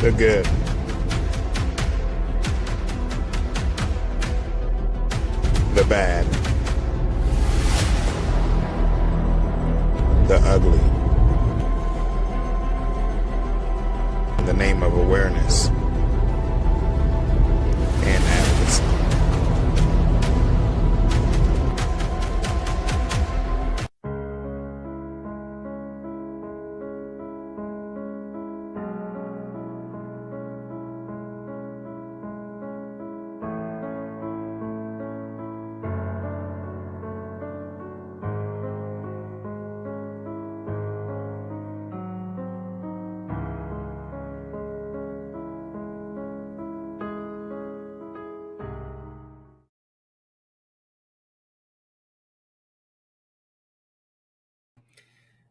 The good. The bad. The ugly. In the name of awareness and advocacy.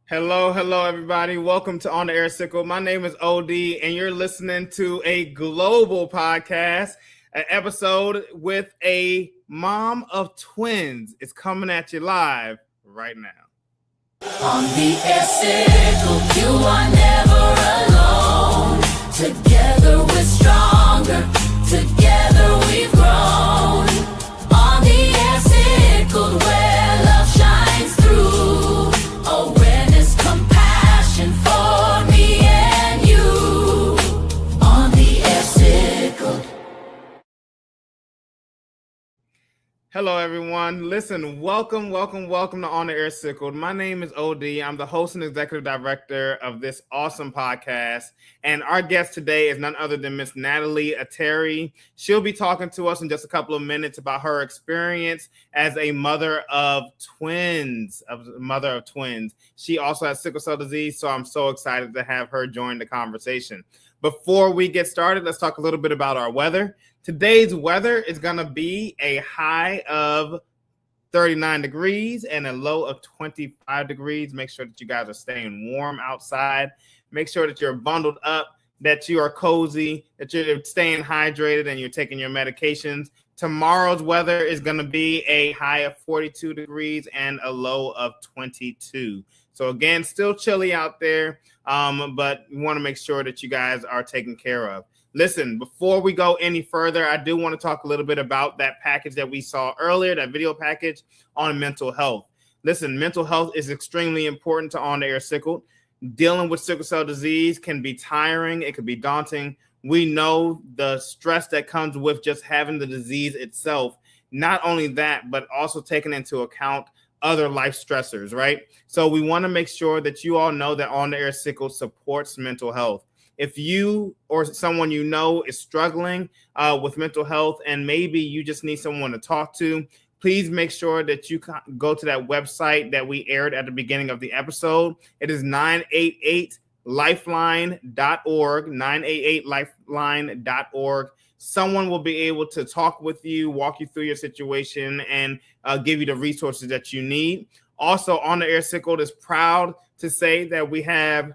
Hello, everybody. Welcome to On the Air Sickle. My name is OD, and you're listening to a global podcast, an episode with a mom of twins. It's coming at you live right now. On the Air Sickle, you are never alone. Together we're stronger. Together we've grown. On the Air Sickle, where love shines through. Compassion for me and you. On the Air Sickle. Hello, everyone. Listen, welcome to On the Air Sickle. My name is OD. I'm the host and executive director of this awesome podcast. And our guest today is none other than Miss Natallie Ateere. She'll be talking to us in just a couple of minutes about her experience as a mother of twins. She also has sickle cell disease, so I'm so excited to have her join the conversation. Before we get started, let's talk a little bit about our weather. Today's weather is going to be a high of 39 degrees and a low of 25 degrees. Make sure that you guys are staying warm outside. Make sure that you're bundled up, that you are cozy, that you're staying hydrated, and you're taking your medications. Tomorrow's weather is going to be a high of 42 degrees and a low of 22. So again, still chilly out there, but we want to make sure that you guys are taken care of. Listen, before we go any further, I do want to talk a little bit about that package that we saw earlier, that video package on mental health. Listen, mental health is extremely important to On the Air Sickle. Dealing with sickle cell disease can be tiring. It can be daunting. We know the stress that comes with just having the disease itself. Not only that, but also taking into account other life stressors, right? So we want to make sure that you all know that On the Air Sickle supports mental health. If you or someone you know is struggling with mental health and maybe you just need someone to talk to, please make sure that you go to that website that we aired at the beginning of the episode. It is 988lifeline.org, 988lifeline.org. Someone will be able to talk with you, walk you through your situation, and give you the resources that you need. Also, On the Air Sickle is proud to say that we have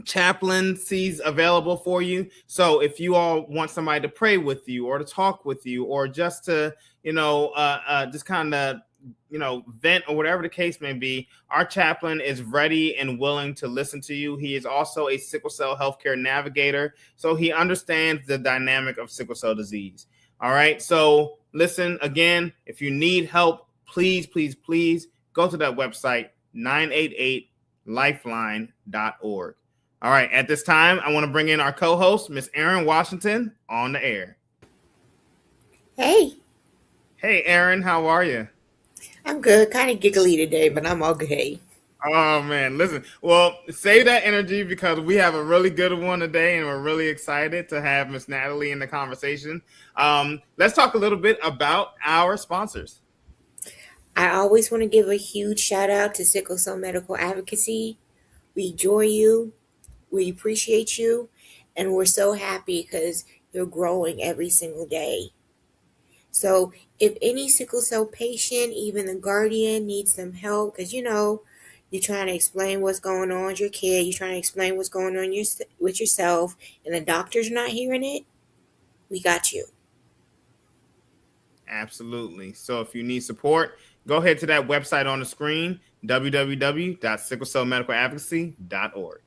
chaplaincies available for you. So if you all want somebody to pray with you or to talk with you or just to, just kind of, vent or whatever the case may be, our chaplain is ready and willing to listen to you. He is also a sickle cell healthcare navigator, so he understands the dynamic of sickle cell disease. All right. So listen, again, if you need help, please go to that website, 988lifeline.org. All right, at this time, I want to bring in our co-host, Miss Erin Washington, on the air. Hey. Hey, Erin, how are you? I'm good. Kind of giggly today, but I'm okay. Oh, man, listen. Well, save that energy because we have a really good one today, and we're really excited to have Miss Natallie in the conversation. Let's talk a little bit about our sponsors. I always want to give a huge shout out to Sickle Cell Medical Advocacy. We enjoy you. We appreciate you, and we're so happy because you're growing every single day. So if any sickle cell patient, even the guardian, needs some help, because you're trying to explain what's going on with your kid, you're trying to explain what's going on with yourself, and the doctor's not hearing it, we got you. Absolutely. So if you need support, go ahead to that website on the screen, www.sicklecellmedicaladvocacy.org.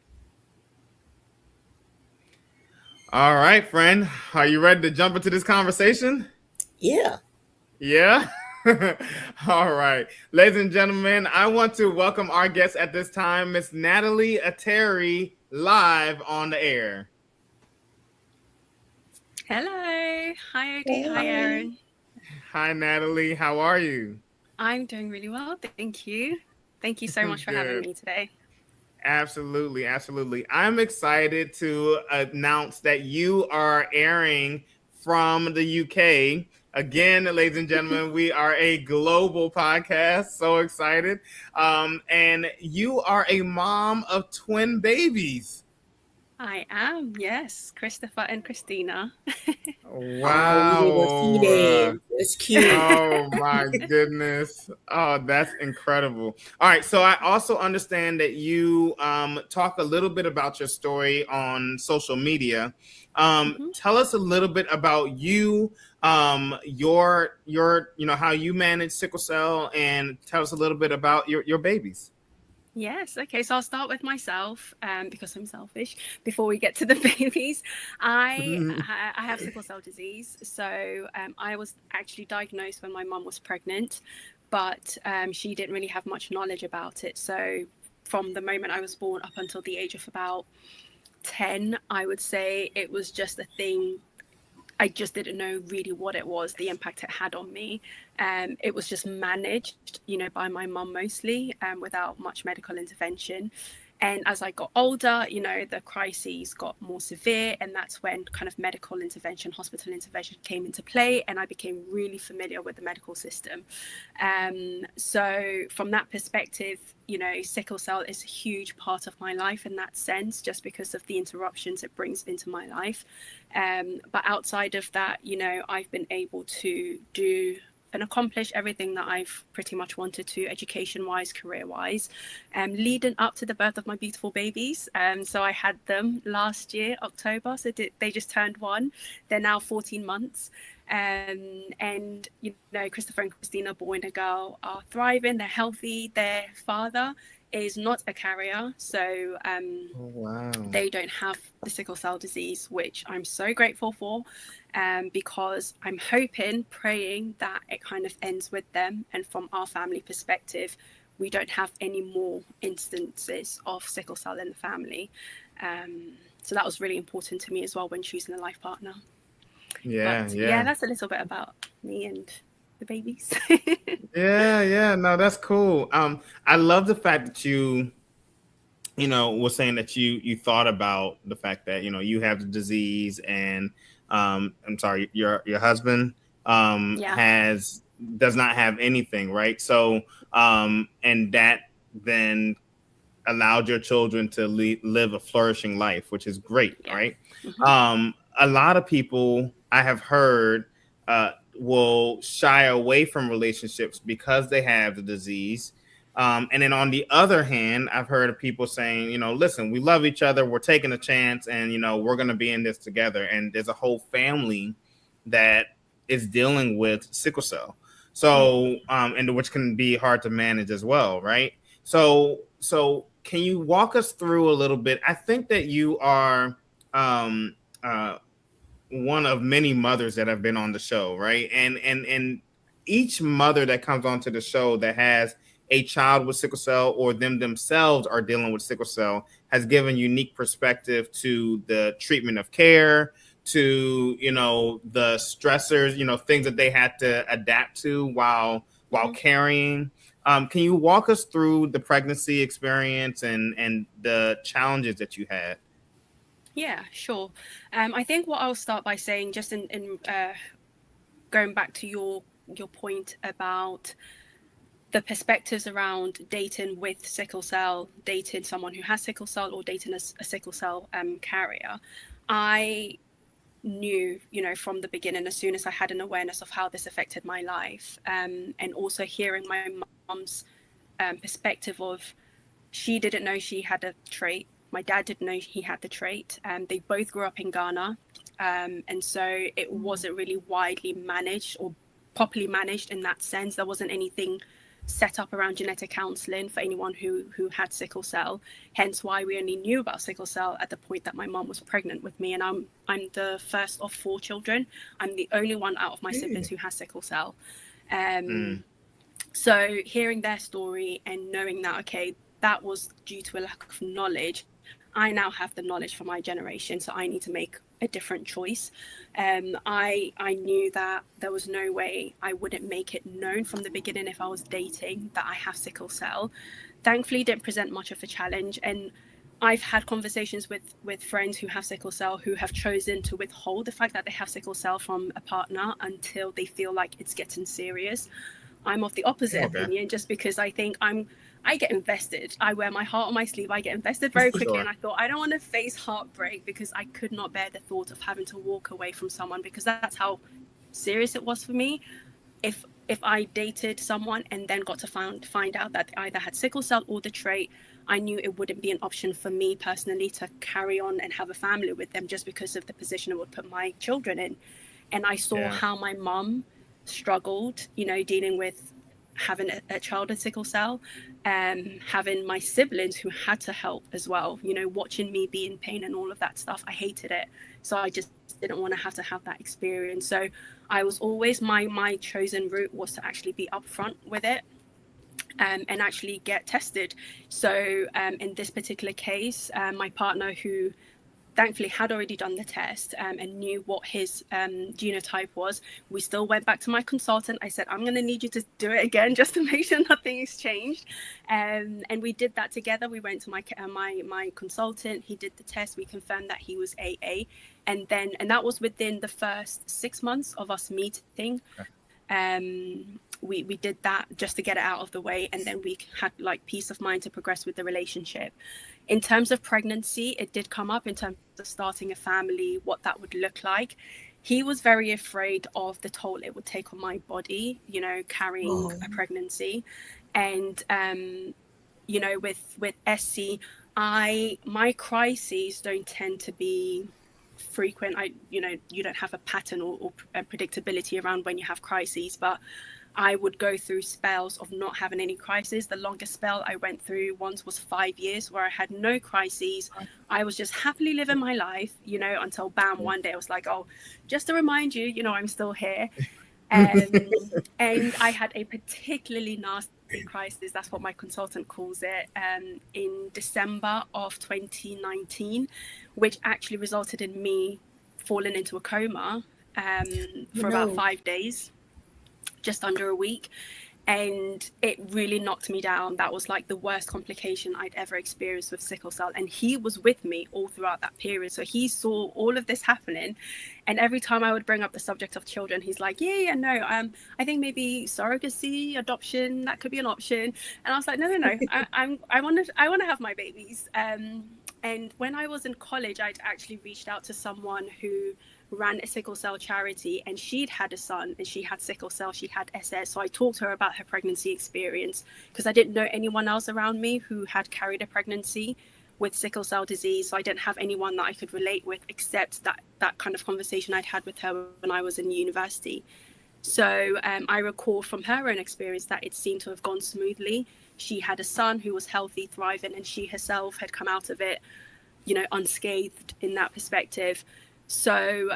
All right, friend. Are you ready to jump into this conversation? Yeah. Yeah. All right. Ladies and gentlemen, I want to welcome our guest at this time, Miss Natallie Ateere, live on the air. Hello. Hi, Odie. Hi, Hey. Aaron. Hi, Natallie. How are you? I'm doing really well. Thank you. Thank you so much for having Good. me today. Absolutely, absolutely. I'm excited to announce that you are airing from the UK. Again, ladies and gentlemen, we are a global podcast. So excited. And you are a mom of twin babies. I am, yes, Christopher and Christina. Oh, we didn't even see Wow. them. It's cute. Oh my goodness. Oh, that's incredible. All right. So I also understand that you talk a little bit about your story on social media. Mhm. Tell us a little bit about you, how you manage sickle cell, and tell us a little bit about your babies. Yes, okay, so I'll start with myself because I'm selfish. Before we get to the babies, I have sickle cell disease. So I was actually diagnosed when my mum was pregnant, but she didn't really have much knowledge about it. So from the moment I was born up until the age of about 10, I would say it was just a thing. I just didn't know really what it was, the impact it had on me. It was just managed, by my mum mostly, without much medical intervention. And as I got older, the crises got more severe, and that's when kind of medical intervention, hospital intervention came into play, and I became really familiar with the medical system. So from that perspective, sickle cell is a huge part of my life in that sense, just because of the interruptions it brings into my life. But outside of that, I've been able to do and accomplish everything that I've pretty much wanted to, education-wise, career-wise, leading up to the birth of my beautiful babies. So I had them last year, October. So they just turned 1. They're now 14 months. And Christopher and Christina, boy and a girl, are thriving. They're healthy. Their father is not a carrier, so Oh, wow. they don't have the sickle cell disease, which I'm so grateful for, because I'm hoping, praying that it kind of ends with them. And from our family perspective, we don't have any more instances of sickle cell in the family. So that was really important to me as well when choosing a life partner. Yeah, But yeah. that's a little bit about me and the babies. Yeah. No, that's cool. I love the fact that you was saying that you thought about the fact that you have the disease, and I'm sorry, your husband Yeah. has does not have anything, right? So and that then allowed your children to live a flourishing life, which is great, Yeah. right? Mm-hmm. A lot of people I have heard will shy away from relationships because they have the disease. And then on the other hand, I've heard of people saying, listen, we love each other, we're taking a chance, and we're going to be in this together. And there's a whole family that is dealing with sickle cell, so and which can be hard to manage as well, right? So can you walk us through a little bit? I think that you are um, one of many mothers that have been on the show, right? And each mother that comes onto the show that has a child with sickle cell, or them themselves are dealing with sickle cell, has given unique perspective to the treatment of care, to the stressors, things that they had to adapt to while carrying. Can you walk us through the pregnancy experience and the challenges that you had? Yeah, sure. I think what I'll start by saying, just in going back to your point about the perspectives around dating with sickle cell, dating someone who has sickle cell, or dating a sickle cell carrier. I knew, from the beginning, as soon as I had an awareness of how this affected my life, and also hearing my mum's perspective of, she didn't know she had a trait. My dad didn't know he had the trait. They both grew up in Ghana. And so it wasn't really widely managed or properly managed in that sense. There wasn't anything set up around genetic counselling for anyone who had sickle cell. Hence why we only knew about sickle cell at the point that my mom was pregnant with me, and I'm the first of 4 children. I'm the only one out of my siblings who has sickle cell. So hearing their story and knowing that, okay, that was due to a lack of knowledge, I now have the knowledge for my generation, so I need to make a different choice. I knew that there was no way I wouldn't make it known from the beginning if I was dating that I have sickle cell. Thankfully, it didn't present much of a challenge, and I've had conversations with friends who have sickle cell who have chosen to withhold the fact that they have sickle cell from a partner until they feel like it's getting serious. I'm of the opposite opinion, just because I think I get invested. I wear my heart on my sleeve. I get invested very quickly. And I thought, I don't want to face heartbreak, because I could not bear the thought of having to walk away from someone, because that's how serious it was for me. If I dated someone and then got to find out that they either had sickle cell or the trait, I knew it wouldn't be an option for me personally to carry on and have a family with them, just because of the position it would put my children in. And I saw how my mom struggled, dealing with having a child with sickle cell, having my siblings who had to help as well, watching me be in pain and all of that stuff. I hated it. So I just didn't want to have that experience. So I was always, my chosen route was to actually be upfront with it, and actually get tested. So in this particular case, my partner, who thankfully had already done the test and knew what his genotype was, we still went back to my consultant. I said, I'm going to need you to do it again just to make sure nothing's changed. And we did that together. We went to my consultant. He did the test. We confirmed that he was AA. And that was within the first 6 months of us meeting. We did that just to get it out of the way, and then we had peace of mind to progress with the relationship. In terms of pregnancy, it did come up in terms of starting a family, what that would look like. He was very afraid of the toll it would take on my body, carrying a pregnancy. And with SC, my crises don't tend to be frequent. You don't have a pattern or predictability around when you have crises, but I would go through spells of not having any crises. The longest spell I went through once was 5 years, where I had no crises. I was just happily living my life, until bam, one day I was like, oh, just to remind you, I'm still here. And I had a particularly nasty crisis, that's what my consultant calls it, in December of 2019, which actually resulted in me falling into a coma for about 5 days, just under a week. And it really knocked me down. That was the worst complication I'd ever experienced with sickle cell. And he was with me all throughout that period. So he saw all of this happening. And every time I would bring up the subject of children, he's like, no, I think maybe surrogacy, adoption, that could be an option. And I was like, no, I want to have my babies. And when I was in college, I'd actually reached out to someone who ran a sickle cell charity, and she'd had a son and she had sickle cell, she had SS. So I talked to her about her pregnancy experience, because I didn't know anyone else around me who had carried a pregnancy with sickle cell disease. So I didn't have anyone that I could relate with, except that kind of conversation I'd had with her when I was in university. So I recall from her own experience that it seemed to have gone smoothly. She had a son who was healthy, thriving, and she herself had come out of it, unscathed in that perspective. So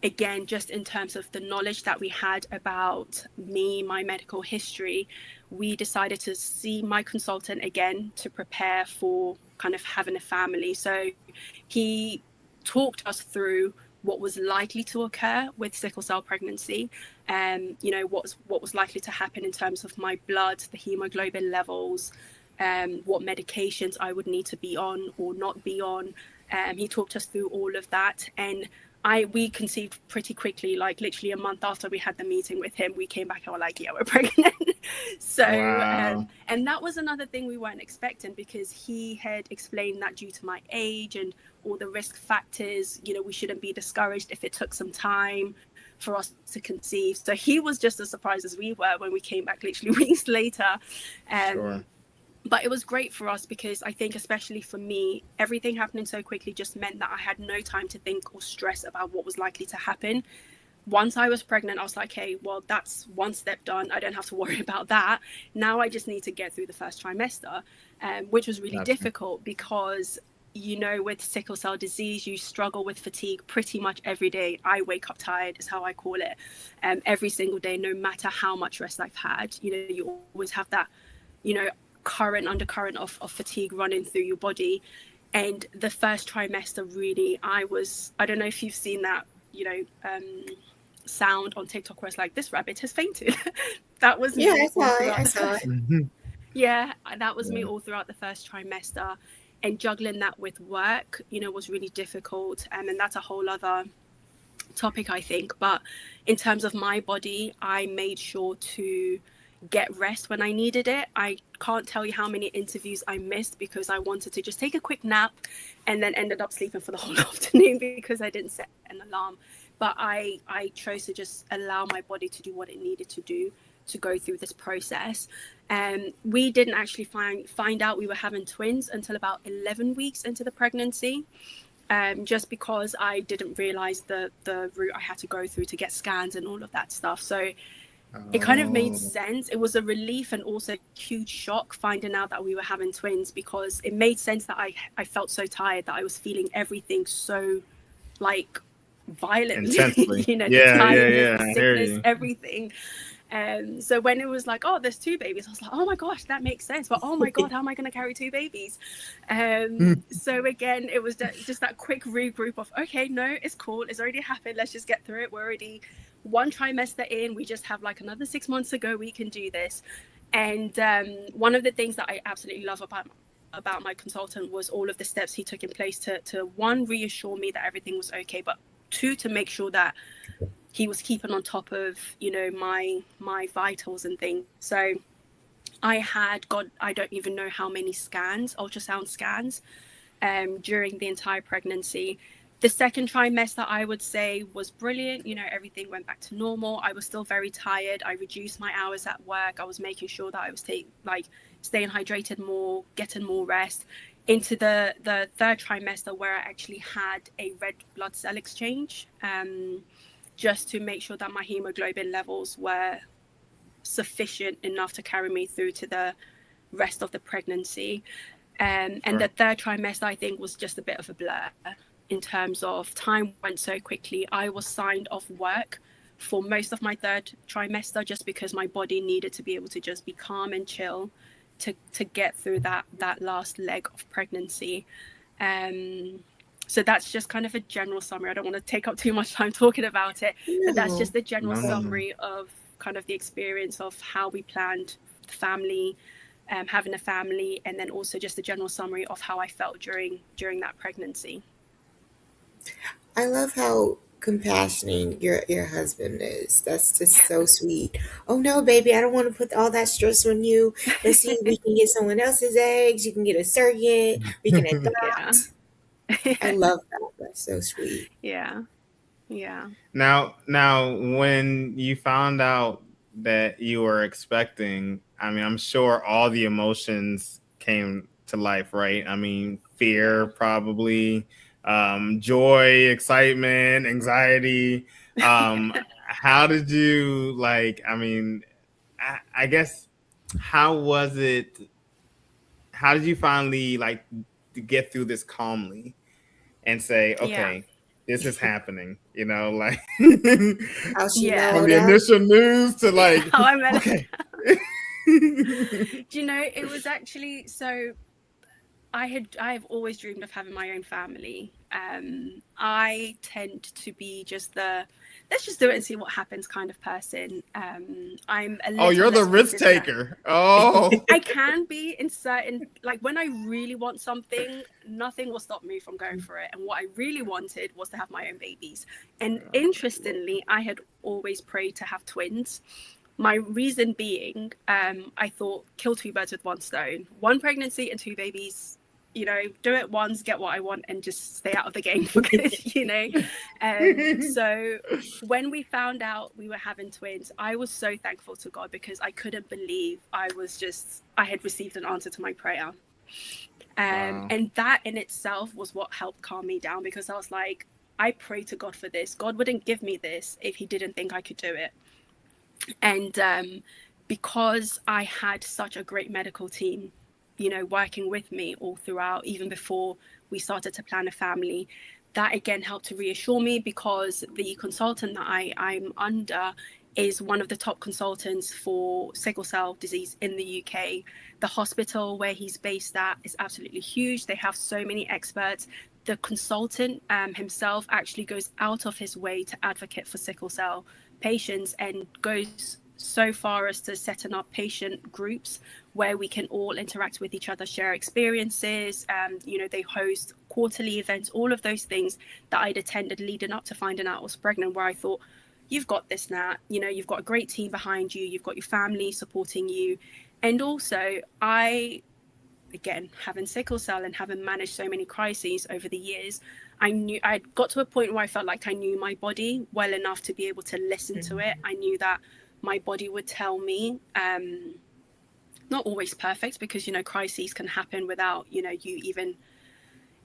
again, just in terms of the knowledge that we had about me, my medical history, we decided to see my consultant again to prepare for kind of having a family. So he talked us through what was likely to occur with sickle cell pregnancy, what was likely to happen in terms of my blood, the hemoglobin levels, what medications I would need to be on or not be on. He talked us through all of that, and we conceived pretty quickly. Literally a month after we had the meeting with him, we came back and were like, yeah, we're pregnant. So wow. And that was another thing we weren't expecting, because he had explained that due to my age and all the risk factors, we shouldn't be discouraged if it took some time for us to conceive. So he was just as surprised as we were when we came back literally weeks later. Sure. But it was great for us, because I think, especially for me, everything happening so quickly just meant that I had no time to think or stress about what was likely to happen. once I was pregnant, I was like, hey, well, that's one step done. I don't have to worry about that. Now I just need to get through the first trimester, which was really difficult because, you know, with sickle cell disease, you struggle with fatigue pretty much every day. I wake up tired is how I call it. Every single day, no matter how much rest I've had, you know, you always have that, you know, undercurrent of fatigue running through your body. And the first trimester, really, I don't know if you've seen that, you know, sound on TikTok where it's like, this rabbit has fainted. That was Yeah, me. I saw it. Yeah, that was me all throughout the first trimester. And juggling that with work, you know, was really difficult. And that's a whole other topic, I think. But in terms of my body, I made sure to get rest when I needed it. I can't tell you how many interviews I missed because I wanted to just take a quick nap, and then ended up sleeping for the whole afternoon because I didn't set an alarm. But I chose to just allow my body to do what it needed to do to go through this process. We didn't actually find out we were having twins until about 11 weeks into the pregnancy, just because I didn't realize the route I had to go through to get scans and all of that stuff. So it kind of made sense. It was a relief and also a huge shock finding out that we were having twins, because it made sense that I felt so tired, that I was feeling everything so like violently, Intensely. you know, Yeah, the tiredness, yeah, the I hear sickness, you. everything. So when it was like, oh, there's 2 babies, I was like, oh my gosh, that makes sense. But oh my God, how am I going to carry 2 babies? So again, it was just that quick regroup of, okay, no, it's cool. It's already happened. Let's just get through it. We're already 1 trimester in. We just have like another 6 months to go. We can do this. And one of the things that I absolutely love about my consultant was all of the steps he took in place to one, reassure me that everything was okay, but 2, to make sure that he was keeping on top of, you know, my vitals and things. So I had I don't even know how many ultrasound scans during the entire pregnancy. The second trimester, I would say, was brilliant. You know, everything went back to normal. I was still very tired. I reduced my hours at work. I was making sure that I was staying hydrated more, getting more rest. Into the third trimester, where I actually had a red blood cell exchange, just to make sure that my hemoglobin levels were sufficient enough to carry me through to the rest of the pregnancy. And the third trimester, I think, was just a bit of a blur in terms of time went so quickly. I was signed off work for most of my third trimester just because my body needed to be able to just be calm and chill to get through that last leg of pregnancy. So that's just kind of a general summary. I don't want to take up too much time talking about it, but that's just the general summary of kind of the experience of how we planned the family, having a family, and then also just a general summary of how I felt during that pregnancy. I love how compassionate your husband is. That's just so sweet. Oh no, baby, I don't want to put all that stress on you. Let's see if we can get someone else's eggs. You can get a surrogate. We can adopt. I love that. That's so sweet. Yeah. Now, when you found out that you were expecting, I mean, I'm sure all the emotions came to life, right? I mean, fear, probably, joy, excitement, anxiety. How did you I guess, how was it? How did you finally to get through this calmly and say, okay, this is happening, you know, like How she Yeah. from mellowed the out. initial news to How I met okay. Do you know, it was actually, so I've always dreamed of having my own family. I tend to be just let's just do it and see what happens kind of person. I'm a little You're the less risk consistent. taker. Oh. I can be in certain, like when I really want something, nothing will stop me from going for it. And what I really wanted was to have my own babies. And interestingly, I had always prayed to have twins. My reason being, I thought, kill 2 birds with 1 stone. 1 pregnancy and 2 babies. You know, do it once, get what I want, and just stay out of the game for good, you know. So when we found out we were having twins, I was so thankful to God, because I couldn't believe I had received an answer to my prayer. Wow. And that in itself was what helped calm me down, because I was like, I pray to God for this. God wouldn't give me this if he didn't think I could do it. And because I had such a great medical team, you know, working with me all throughout, even before we started to plan a family, that again helped to reassure me, because the consultant that I'm under is one of the top consultants for sickle cell disease in the UK. The hospital where he's based at is absolutely huge. They have so many experts. The consultant himself actually goes out of his way to advocate for sickle cell patients, and goes so far as to setting up patient groups where we can all interact with each other, share experiences. You know, they host quarterly events, all of those things that I'd attended leading up to finding out I was pregnant, where I thought, you've got this, Nat. You know, you've got a great team behind you. You've got your family supporting you. And also, again, having sickle cell and having managed so many crises over the years, I got to a point where I felt like I knew my body well enough to be able to listen to it. I knew that my body would tell me, not always perfect, because, you know, crises can happen without, you know, you even,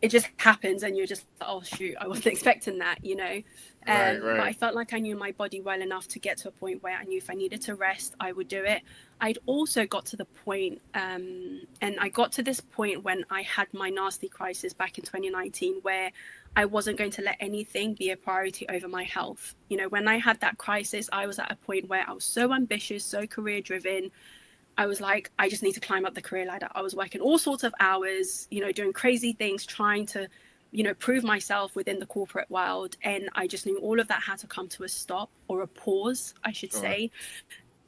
it just happens and you're just, oh shoot, I wasn't expecting that, you know. Right. But I felt like I knew my body well enough to get to a point where I knew if I needed to rest, I would do it. I'd also got to the point, and I got to this point when I had my nasty crisis back in 2019, where I wasn't going to let anything be a priority over my health. You know, when I had that crisis, I was at a point where I was so ambitious, so career driven. I was like, I just need to climb up the career ladder. I was working all sorts of hours, you know, doing crazy things, trying to, you know, prove myself within the corporate world. And I just knew all of that had to come to a stop, or a pause, I should say,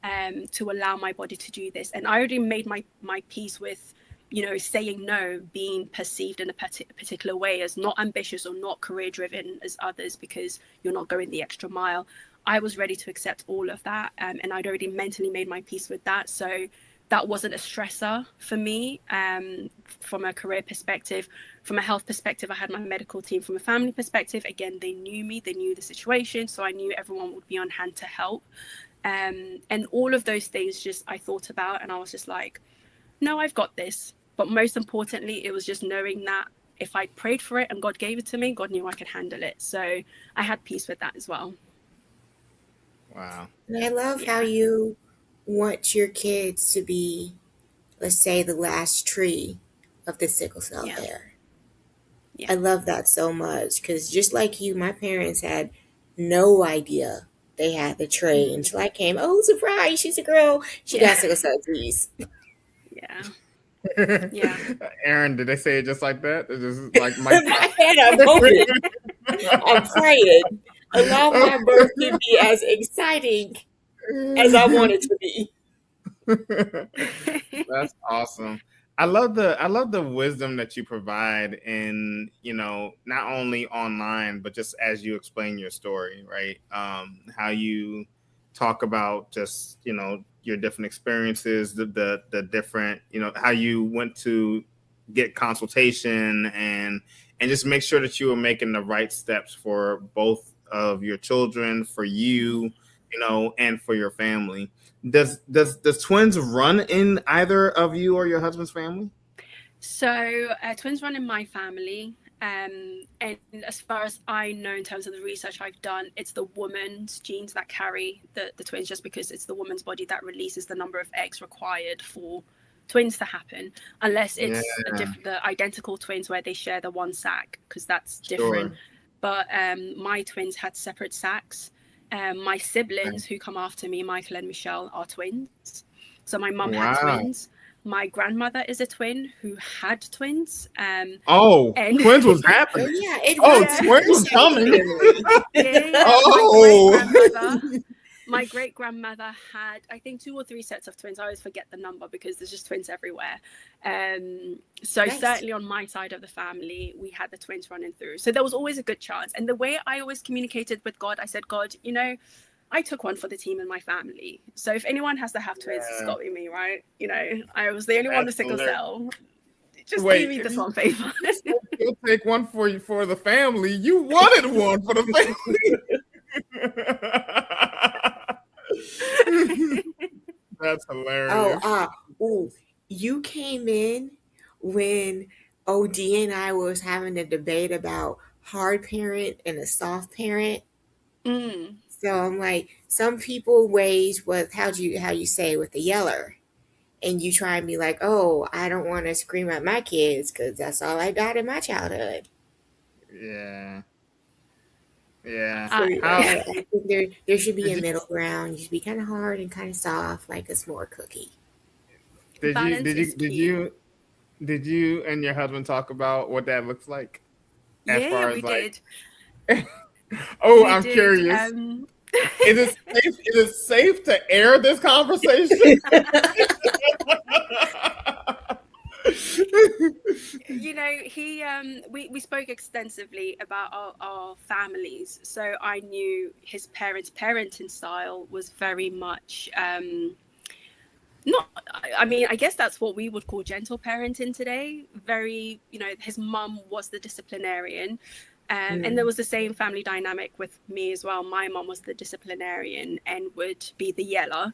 to allow my body to do this. And I already made my peace with, you know, saying no, being perceived in a particular way as not ambitious or not career driven as others, because you're not going the extra mile. I was ready to accept all of that, and I'd already mentally made my peace with that. So that wasn't a stressor for me, from a career perspective. From a health perspective, I had my medical team. From a family perspective, again, they knew me, they knew the situation, so I knew everyone would be on hand to help. And all of those things just I thought about, and I was just like, no, I've got this. But most importantly, it was just knowing that if I prayed for it and God gave it to me, God knew I could handle it. So I had peace with that as well. Wow. And I love how you want your kids to be, let's say, the last tree of the sickle cell era. Yeah. I love that so much, because just like you, my parents had no idea they had the trait until I came. Oh, surprise! She's a girl. She got sickle cell disease. Yeah. Yeah. Aaron, did they say it just like that? It's just like my I had a moment. I'm praying. Allow my birth to be as exciting as I want it to be. That's awesome. I love the wisdom that you provide in, you know, not only online, but just as you explain your story, right? How you talk about just, you know, your different experiences, the different, you know, how you went to get consultation and just make sure that you were making the right steps for both of your children, for you, you know, and for your family. Does twins run in either of you or your husband's family? So twins run in my family. And as far as I know, in terms of the research I've done, it's the woman's genes that carry the twins, just because it's the woman's body that releases the number of eggs required for twins to happen, unless it's the identical twins where they share the one sac, because that's different. Sure. But my twins had separate sacs. My siblings who come after me, Michael and Michelle, are twins. So my mum had twins. My grandmother is a twin who had twins. And twins was happening. Twins was coming. My great grandmother had, I think, 2 or 3 sets of twins. I always forget the number because there's just twins everywhere. So certainly on my side of the family, we had the twins running through. So there was always a good chance. And the way I always communicated with God, I said, God, you know, I took one for the team in my family. So if anyone has to have twins, it's got to be me, right? You know, I was the only one with sickle cell. Just give me this one favor. You'll take one for you for the family. You wanted one for the family. That's hilarious. You came in when OD and I was having a debate about hard parent and a soft parent. Mm. So I'm like, some people raise with how you say with the yeller, and you try and be like, oh, I don't want to scream at my kids because that's all I got in my childhood. Yeah. Yeah. So How I think there should be did a you middle ground. You should be kind of hard and kind of soft, like a s'more cookie. Balance is did key. you and your husband talk about what that looks like as Yeah, far we as like did. oh, We I'm did. curious. Is it safe to air this conversation? You know, we spoke extensively about our families, so I knew his parents' parenting style was very much not, I mean, I guess that's what we would call gentle parenting today. Very, you know, his mum was the disciplinarian. And there was the same family dynamic with me as well. My mum was the disciplinarian and would be the yeller,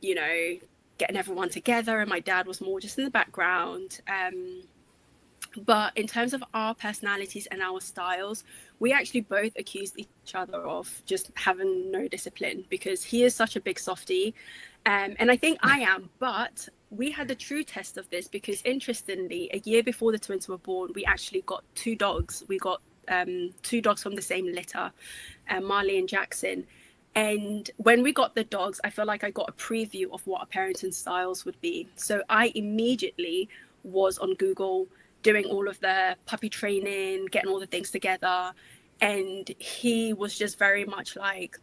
you know, getting everyone together. And my dad was more just in the background. But in terms of our personalities and our styles, we actually both accused each other of just having no discipline because he is such a big softie. And I think I am, but we had the true test of this because interestingly, a year before the twins were born, we actually got two dogs. We got two dogs from the same litter, Marley and Jackson. And when we got the dogs, I feel like I got a preview of what our parenting styles would be. So I immediately was on Google doing all of the puppy training, getting all the things together. And he was just very much like,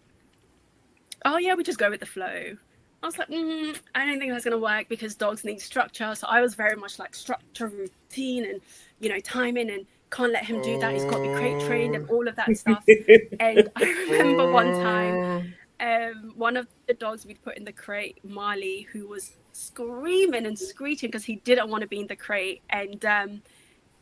oh yeah, we just go with the flow. I was like, I don't think that's going to work because dogs need structure. So I was very much like structure, routine, and, you know, timing, and can't let him do that. He's got to be crate trained and all of that stuff. And I remember one time, one of the dogs we'd put in the crate, Marley, who was screaming and screeching because he didn't want to be in the crate. And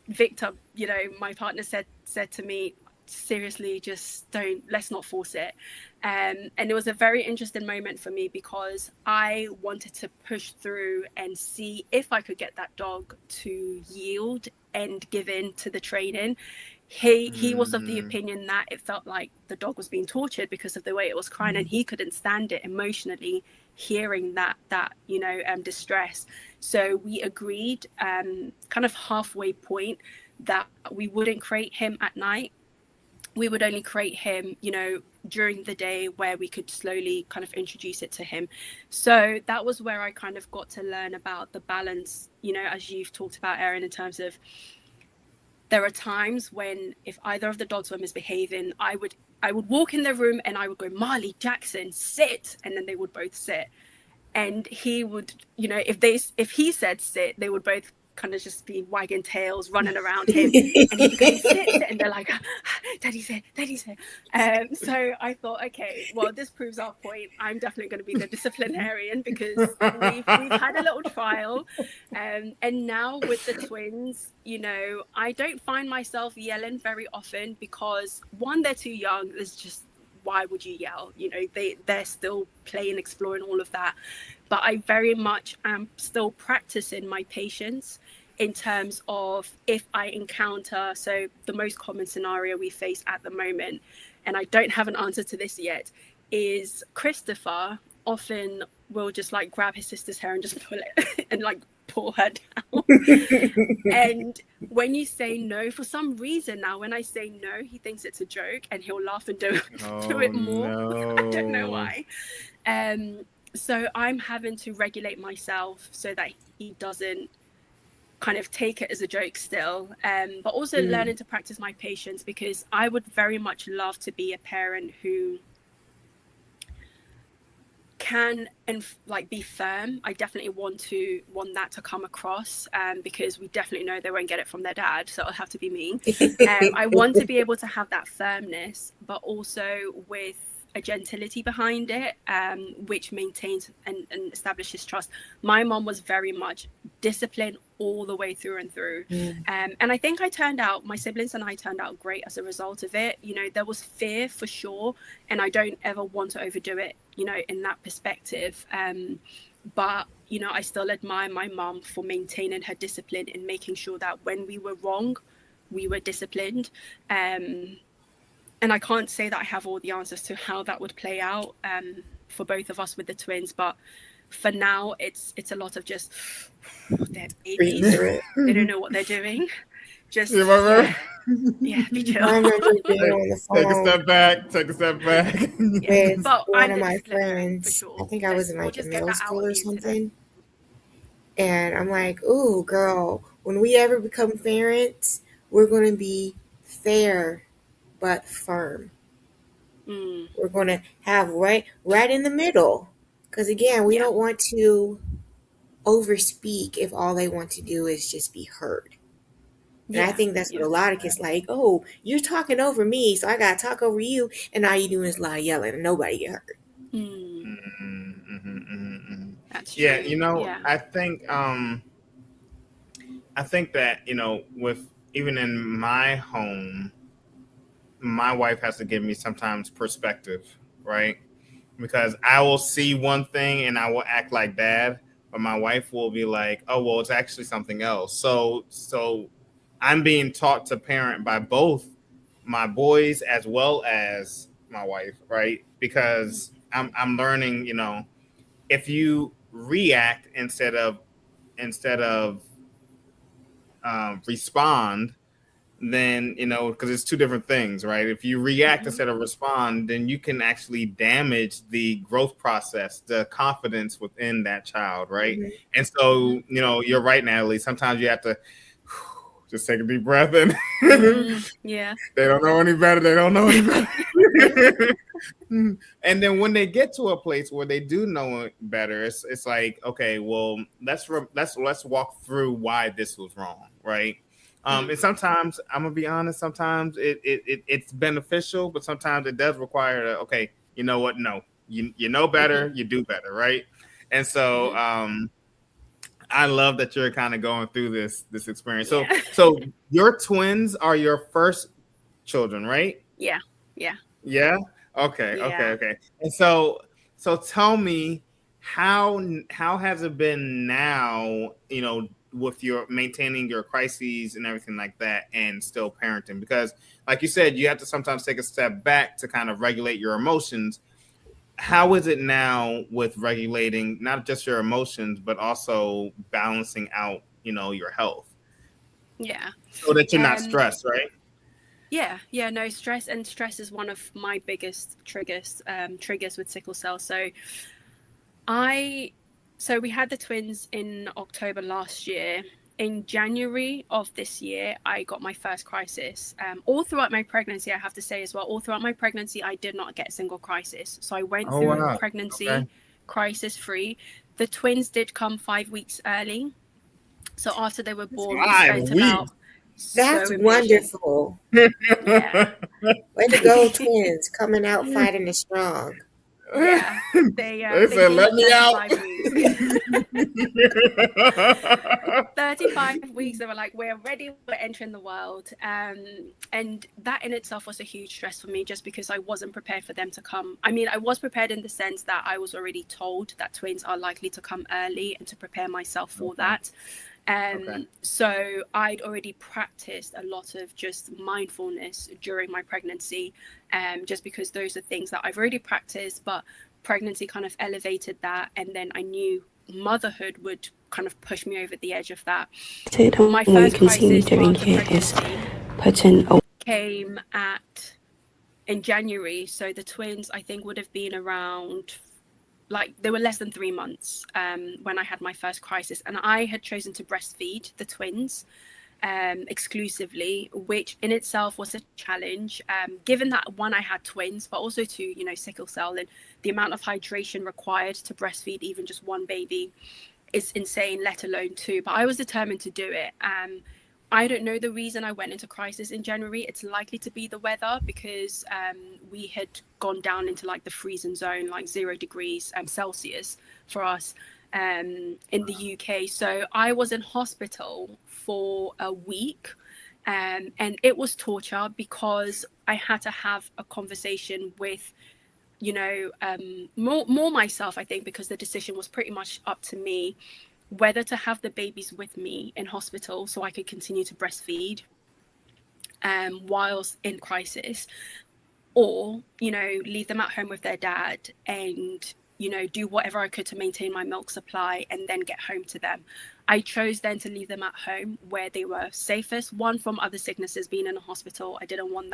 Victor, you know, my partner said to me, seriously, just let's not force it. And it was a very interesting moment for me because I wanted to push through and see if I could get that dog to yield and give in to the training. He was of the opinion that it felt like the dog was being tortured because of the way it was crying, and he couldn't stand it emotionally, hearing that you know, distress. So we agreed, kind of halfway point, that we wouldn't crate him at night. We would only crate him, you know, during the day where we could slowly kind of introduce it to him. So that was where I kind of got to learn about the balance, you know, as you've talked about, Erin, in terms of there are times when if either of the dogs were misbehaving, I would walk in their room and I would go, Marley, Jackson, sit, and then they would both sit. And he would, you know, if he said sit, they would both kind of just be wagging tails, running around him, and he'd be going, sit, and they're like, daddy said. So I thought, okay, well, this proves our point. I'm definitely going to be the disciplinarian because we've had a little trial, and now with the twins, you know, I don't find myself yelling very often because one, they're too young. There's just, why would you yell? You know, they're still playing, exploring, all of that. But I very much am still practicing my patience in terms of if I encounter, so the most common scenario we face at the moment, and I don't have an answer to this yet, is Christopher often will just like grab his sister's hair and just pull it and like pull her down. And when you say no, for some reason now, when I say no, he thinks it's a joke and he'll laugh and do it more. No. I don't know why. So I'm having to regulate myself so that he doesn't kind of take it as a joke still, but also learning to practice my patience, because I would very much love to be a parent who can and like be firm. I definitely want that to come across, because we definitely know they won't get it from their dad, so it'll have to be me. I want to be able to have that firmness, but also with a gentility behind it, which maintains and establishes trust. My mom was very much disciplined all the way through and through. And I think my siblings and I turned out great as a result of it. You know, there was fear for sure, and I don't ever want to overdo it, you know, in that perspective. But, you know, I still admire my mom for maintaining her discipline and making sure that when we were wrong, we were disciplined. And I can't say that I have all the answers to how that would play out for both of us with the twins, but for now it's a lot of just they're Breathe babies. through it. They don't know what they're doing. Just You remember? be chill. I remember being on the Take a phone step back. Take a step back. with But one I'm of the my disciplinarian, for friends. sure. I think I was in We'll like a just get middle that out school of or you today. something. And I'm like, ooh, girl, when we ever become parents, we're going to be fair but firm. Mm, We're going to have right in the middle. Because again, we Yeah. don't want to overspeak if all they want to do is just be heard. And I yeah, think that's yeah. what a lot of kids like, oh, you're talking over me, so I got to talk over you. And all you doing is a lot of yelling and nobody get heard. That's true. Yeah, you know, Yeah. I think that, you know, with even in my home, my wife has to give me sometimes perspective, right? Because I will see one thing and I will act like dad, but my wife will be like, "Oh, well, it's actually something else." So I'm being taught to parent by both my boys as well as my wife, right? Because I'm learning, you know, if you react instead of respond, then, you know, because it's two different things, right? If you react instead of respond, then you can actually damage the growth process, the confidence within that child, right? Mhm. And so, you know, you're right, Natalie. Sometimes you have to just take a deep breath and Yeah. they don't know any better. They don't know any better. And then when they get to a place where they do know better, it's like, okay, well, let's walk through why this was wrong, right? And sometimes I'm gonna be honest. Sometimes it's beneficial, but sometimes it does require okay, you know what? No, you know better, you do better, right? And so I love that you're kind of going through this experience. So Yeah. so your twins are your first children, right? Yeah. Yeah. Yeah. Okay. Okay. Yeah. Okay. And so tell me how has it been now? You know, with your maintaining your crises and everything like that, and still parenting, because like you said, you have to sometimes take a step back to kind of regulate your emotions. How is it now with regulating not just your emotions, but also balancing out, you know, your health Yeah. so that you're not stressed, right? Yeah, no, stress is one of my biggest triggers with sickle cell. So we had the twins in October last year. In January of this year, I got my first crisis. All throughout my pregnancy, I have to say as well, all throughout my pregnancy, I did not get a single crisis. So I went Oh through wow. pregnancy Okay. crisis free. The twins did come 5 weeks early. So after they were born, we 5 spent weeks. about That's so impatient. wonderful. Yeah. Way to go, twins, coming out fighting it strong. Yeah, they They they said, came "Let at me out." 35 weeks. 35 weeks, they were like, we're ready, we're entering the world. And that in itself was a huge stress for me, just because I wasn't prepared for them to come. I mean, I was prepared in the sense that I was already told that twins are likely to come early, and to prepare myself for that. Okay. So I'd already practiced a lot of just mindfulness during my pregnancy, just because those are things that I've already practiced, but pregnancy kind of elevated that. And then I knew motherhood would kind of push me over the edge of that. My first crisis after pregnancy came in January. So the twins, I think, would have been around, like, they were less than 3 months when I had my first crisis, and I had chosen to breastfeed the twins exclusively, which in itself was a challenge, given that, one, I had twins, but also two, you know, sickle cell, and the amount of hydration required to breastfeed even just one baby is insane, let alone two. But I was determined to do it. I don't know the reason I went into crisis in January. It's likely to be the weather, because we had gone down into like the freezing zone, like 0 degrees Celsius for us in the UK. So I was in hospital for a week, and it was torture, because I had to have a conversation with, you know, more myself, I think, because the decision was pretty much up to me, whether to have the babies with me in hospital so I could continue to breastfeed, whilst in crisis, or, you know, leave them at home with their dad and, you know, do whatever I could to maintain my milk supply and then get home to them. I chose then to leave them at home where they were safest. One, from other sicknesses, being in a hospital, I didn't want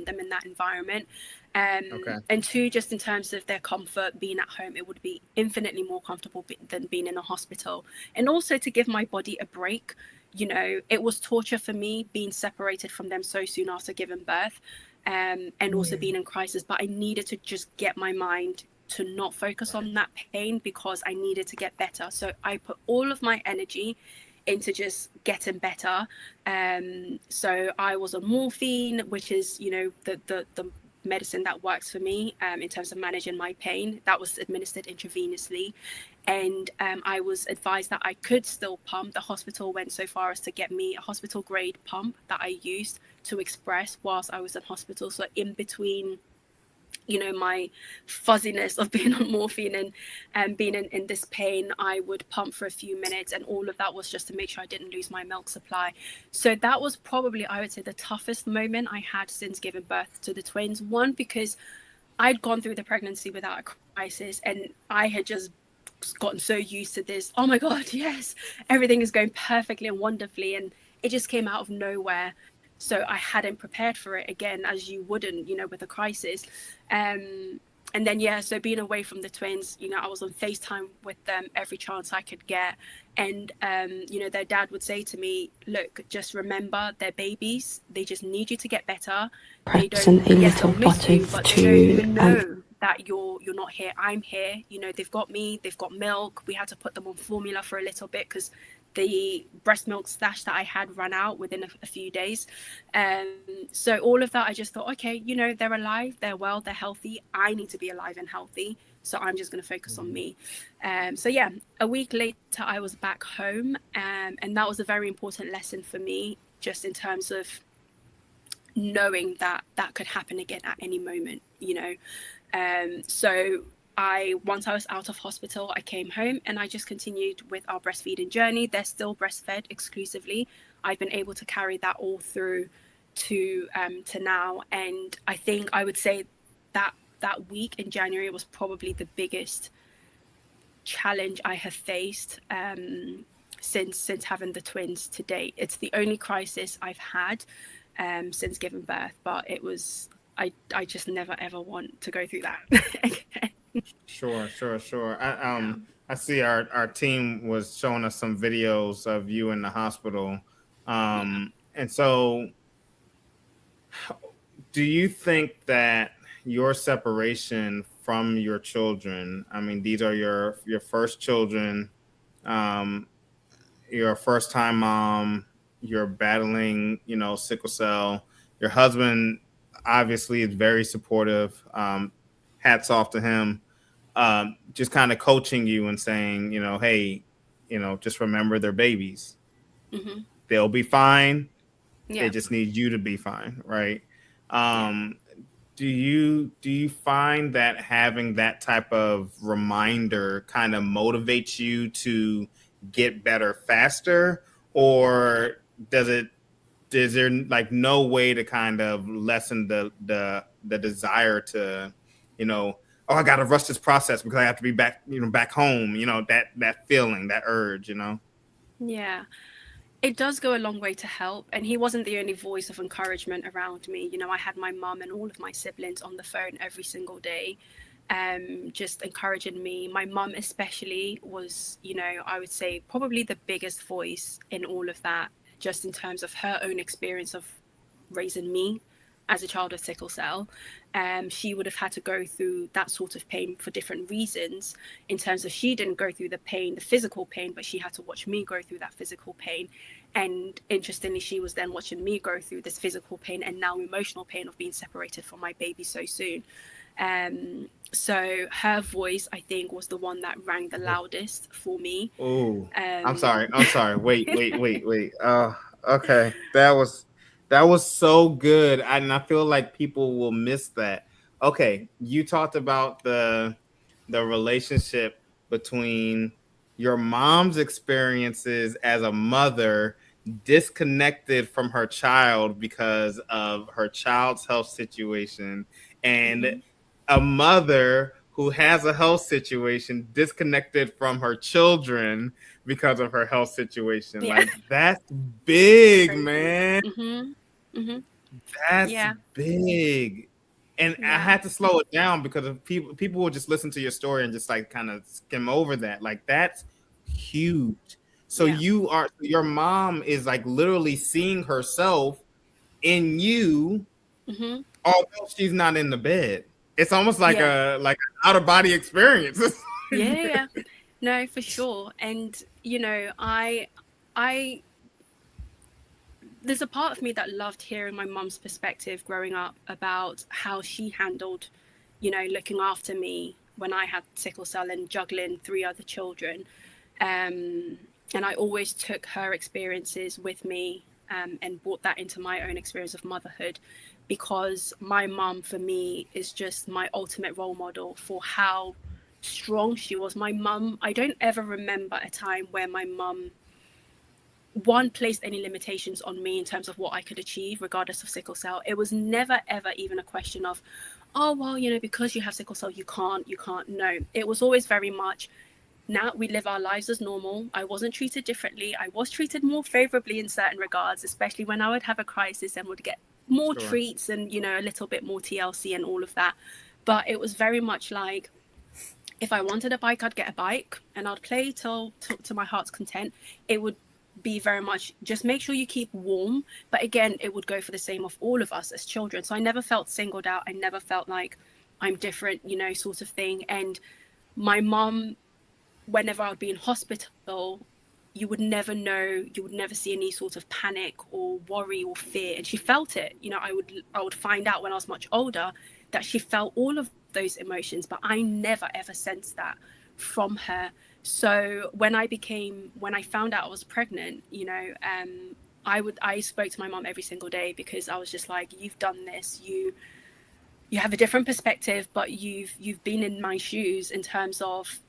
them in that environment. Okay. And two, just in terms of their comfort, being at home, it would be infinitely more comfortable than being in a hospital. And also to give my body a break. You know, it was torture for me being separated from them so soon after giving birth, and also being in crisis. But I needed to just get my mind to not focus on that pain because I needed to get better. So I put all of my energy into just getting better. So I was on morphine, which is, you know, the medicine that works for me in terms of managing my pain. That was administered intravenously. And I was advised that I could still pump. The hospital went so far as to get me a hospital grade pump that I used to express whilst I was in hospital. So in between, you know, my fuzziness of being on morphine and being in this pain, I would pump for a few minutes, and all of that was just to make sure I didn't lose my milk supply. So that was probably, I would say, the toughest moment I had since giving birth to the twins. One, because I'd gone through the pregnancy without a crisis, and I had just gotten so used to this, oh my god, yes, everything is going perfectly and wonderfully, and it just came out of nowhere. So I hadn't prepared for it, again, as you wouldn't, you know, with a crisis. And then, yeah, so being away from the twins, you know, I was on FaceTime with them every chance I could get. And, you know, their dad would say to me, look, just remember, they're babies. They just need you to get better. They don't, yes, they'll miss you, but they don't even know that you're not here. I'm here. You know, they've got me, they've got milk. We had to put them on formula for a little bit because the breast milk stash that I had ran out within a few days. So all of that, I just thought, okay, you know, they're alive, they're well, they're healthy. I need to be alive and healthy. So I'm just going to focus on me. So yeah, a week later, I was back home. And that was a very important lesson for me, just in terms of knowing that that could happen again at any moment, you know. So once I was out of hospital, I came home and I just continued with our breastfeeding journey. They're still breastfed exclusively. I've been able to carry that all through to now. And I think I would say that week in January was probably the biggest challenge I have faced since having the twins to date. It's the only crisis I've had since giving birth, but it was, I just never ever want to go through that again. Sure. I see our team was showing us some videos of you in the hospital. And so do you think that your separation from your children, I mean, these are your first children, you're a first time mom, you're battling, you know, sickle cell, your husband obviously is very supportive. Hats off to him. Just kind of coaching you and saying, you know, hey, you know, just remember they're babies. Mm-hmm. They'll be fine. Yeah. They just need you to be fine, right? Do you find that having that type of reminder kind of motivates you to get better faster, or is there like no way to kind of lessen the desire to, you know, oh, I gotta rush this process because I have to be back, you know, back home, you know, that feeling, that urge, you know? Yeah, it does go a long way to help. And he wasn't the only voice of encouragement around me. You know, I had my mum and all of my siblings on the phone every single day, just encouraging me. My mum especially was, you know, I would say probably the biggest voice in all of that, just in terms of her own experience of raising me as a child with sickle cell. She would have had to go through that sort of pain for different reasons, in terms of she didn't go through the pain, the physical pain, but she had to watch me go through that physical pain. And interestingly, she was then watching me go through this physical pain and now emotional pain of being separated from my baby so soon. So her voice, I think, was the one that rang the loudest for me. Oh, I'm sorry. Wait. Okay. That was so good. And I feel like people will miss that. Okay. You talked about the relationship between your mom's experiences as a mother disconnected from her child because of her child's health situation, and a mother who has a health situation disconnected from her children because of her health situation. Yeah. Like, that's big, Crazy. man. That's Yeah. big. And I Yeah. had to slow it down because of people will just listen to your story and just like kind of skim over that. Like, that's huge. So Yeah. your mom is like literally seeing herself in you, although she's not in the bed. It's almost like Yeah. an out of body experience. Yeah. No, for sure. And I there's a part of me that loved hearing my mum's perspective growing up about how she handled, looking after me when I had sickle cell and juggling 3 other children. And I always took her experiences with me, and brought that into my own experience of motherhood, because my mum for me is just my ultimate role model for how strong she was. My mum, I don't ever remember a time where my mum placed any limitations on me in terms of what I could achieve regardless of sickle cell. It was never ever even a question of, oh well, because you have sickle cell you can't. No, it was always very much, now we live our lives as normal. I wasn't treated differently. I was treated more favorably in certain regards, especially when I would have a crisis and would get more treats and a little bit more TLC and all of that. But it was very much like, if I wanted a bike, I'd get a bike and I'd play till to my heart's content. It would be very much just make sure you keep warm. But again, it would go for the same of all of us as children. So I never felt singled out. I never felt like I'm different, sort of thing. And my mom, whenever I'd be in hospital, you would never see any sort of panic or worry or fear. And she felt it. I would find out when I was much older that she felt all of those emotions, but I never ever sensed that from her. So when I found out I was pregnant, I spoke to my mom every single day, because I was just like, you've done this, you have a different perspective, but you've been in my shoes in terms of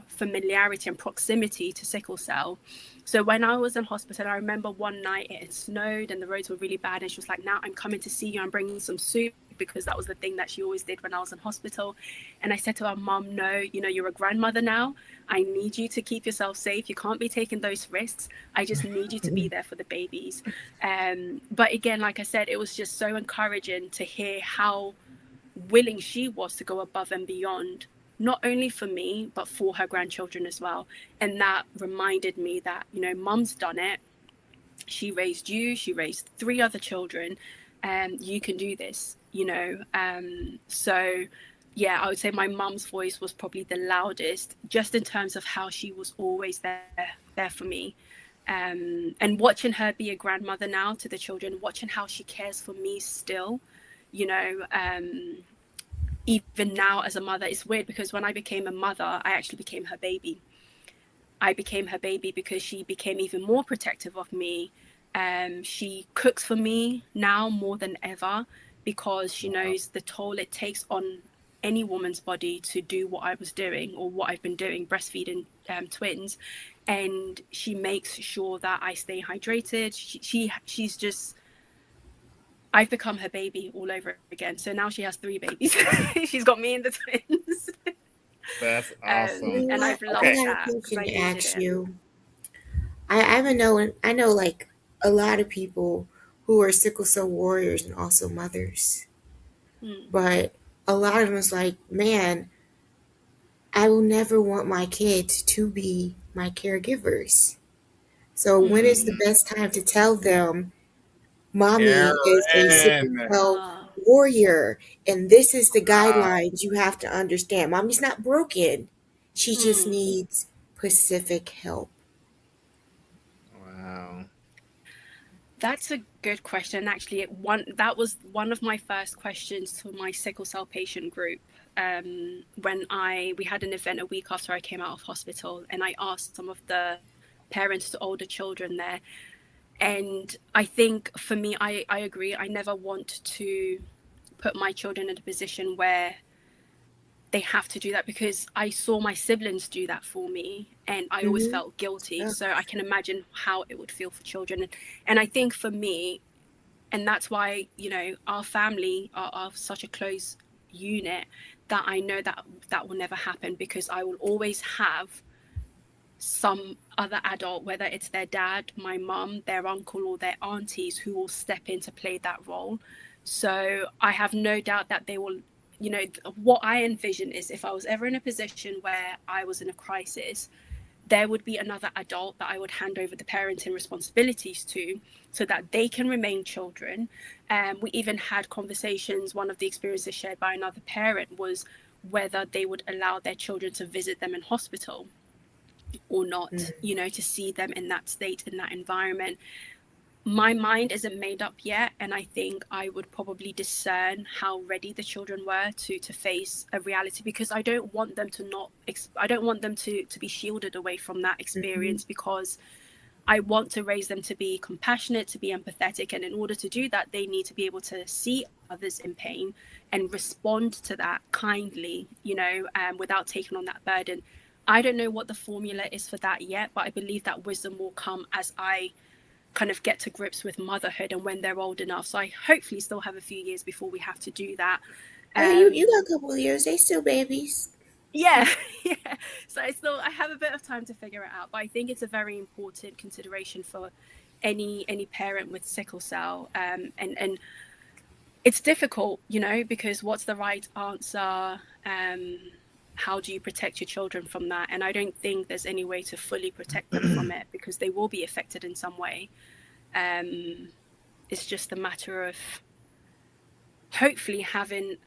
familiarity and proximity to sickle cell. So when I was in hospital, I remember one night it had snowed and the roads were really bad, and she was like, now I'm coming to see you, I'm bringing some soup, because that was the thing that she always did when I was in hospital. And I said to her, Mom, no, you're a grandmother now. I need you to keep yourself safe. You can't be taking those risks. I just need you to be there for the babies. But again, like I said, it was just so encouraging to hear how willing she was to go above and beyond, not only for me, but for her grandchildren as well. And that reminded me that, Mum's done it. She raised you, she raised 3 other children, and you can do this, So yeah, I would say my mum's voice was probably the loudest, just in terms of how she was always there for me. And watching her be a grandmother now to the children, watching how she cares for me still, even now as a mother. It's weird, because when I became a mother, I actually became her baby. I became her baby because she became even more protective of me. She cooks for me now more than ever, because she knows the toll it takes on any woman's body to do what I was doing, or what I've been doing, breastfeeding twins. And she makes sure that I stay hydrated. She's just, I've become her baby all over again. So now she has 3 babies. She's got me and the twins. That's awesome. And I've loved I got that. a question I to needed ask it. you. I know like a lot of people who are sickle cell warriors and also mothers. But a lot of them is like, man, I will never want my kids to be my caregivers. So when is the best time to tell them, mommy is a sickle Karen. cell warrior, and this is the Wow. guidelines you have to understand. Mommy's not broken. She just needs specific help. Wow. That's a good question. Actually, that was one of my first questions to my sickle cell patient group. When we had an event a week after I came out of hospital, and I asked some of the parents to older children there. And I think for me, I agree. I never want to put my children in a position where they have to do that, because I saw my siblings do that for me, and I always felt guilty. Yeah. So I can imagine how it would feel for children. And I think for me, and that's why, you know, our family are such a close unit, that I know that that will never happen, because I will always have some other adult, whether it's their dad, my mum, their uncle, or their aunties, who will step in to play that role. So I have no doubt that they will, you know, what I envision is, if I was ever in a position where I was in a crisis, there would be another adult that I would hand over the parenting responsibilities to, so that they can remain children. We even had conversations. One of the experiences shared by another parent was whether they would allow their children to visit them in hospital or not, you know, to see them in that state, in that environment. My mind isn't made up yet, and I think I would probably discern how ready the children were to face a reality, because I don't want them to I don't want them to be shielded away from that experience, because I want to raise them to be compassionate, to be empathetic, and in order to do that, they need to be able to see others in pain and respond to that kindly, you know, without taking on that burden. I don't know what the formula is for that yet, but I believe that wisdom will come as I kind of get to grips with motherhood, and when they're old enough. So I hopefully still have a few years before we have to do that. Oh, you got a couple of years. They still babies. Yeah, yeah. So I have a bit of time to figure it out, but I think it's a very important consideration for any parent with sickle cell. And it's difficult, you know, because what's the right answer? How do you protect your children from that? And I don't think there's any way to fully protect them from it, because they will be affected in some way. It's just a matter of hopefully having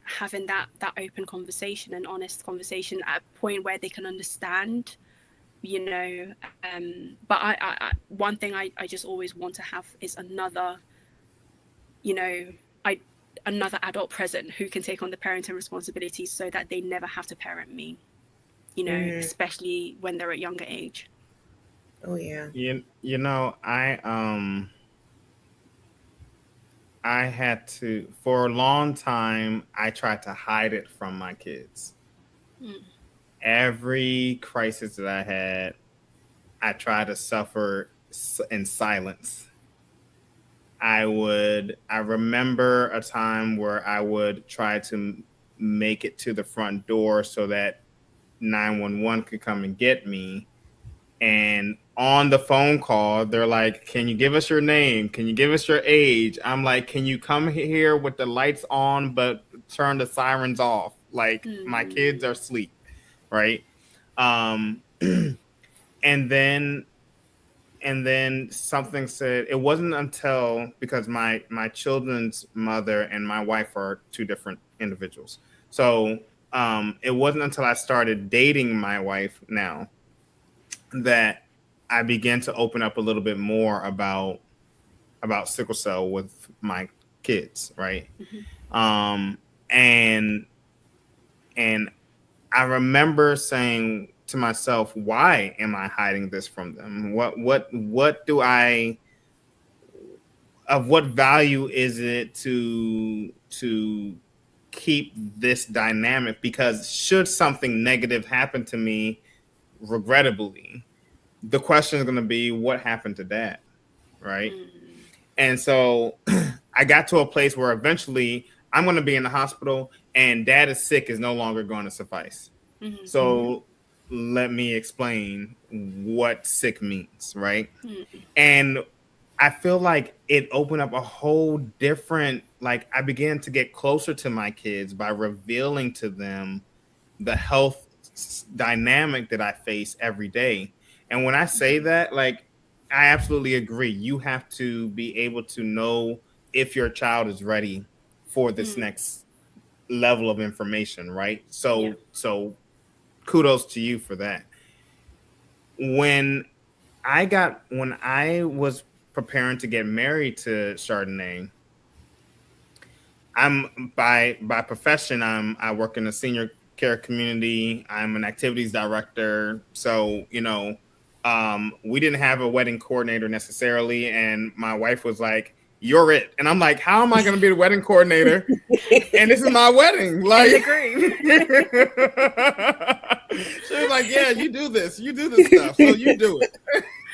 that open conversation and honest conversation at a point where they can understand, you know. But I one thing I just always want to have is another, you know, another adult present who can take on the parenting responsibilities, so that they never have to parent me, you know, especially when they're at younger age. Oh yeah. You know, I had to, for a long time, I tried to hide it from my kids. Every crisis that I had, I tried to suffer in silence. I remember a time where I would try to make it to the front door so that 911 could come and get me. And on the phone call, they're like, "Can you give us your name? Can you give us your age?" I'm like, "Can you come here with the lights on, but turn the sirens off? Like, my kids are asleep," right? And then something said, it wasn't until, because my children's mother and my wife are two different individuals. So it wasn't until I started dating my wife now that I began to open up a little bit more about sickle cell with my kids, right? And I remember saying to myself, why am I hiding this from them? What do I, of what value is it to keep this dynamic? Because should something negative happen to me, regrettably, the question is going to be, what happened to dad, right? And so I got to a place where eventually I'm going to be in the hospital, and dad is sick is no longer going to suffice. So let me explain what sick means, right? And I feel like it opened up a whole different, like, I began to get closer to my kids by revealing to them the health dynamic that I face every day. And when I say that, like, I absolutely agree. You have to be able to know if your child is ready for this next level of information, right? So kudos to you for that. When I was preparing to get married to Chardonnay, I'm by profession, I work in the senior care community. I'm an activities director. So, you know, we didn't have a wedding coordinator necessarily. And my wife was like, you're it. And I'm like, how am I going to be the wedding coordinator? And this is my wedding. Like, the groom. she was like, yeah, you do this stuff. So you do it.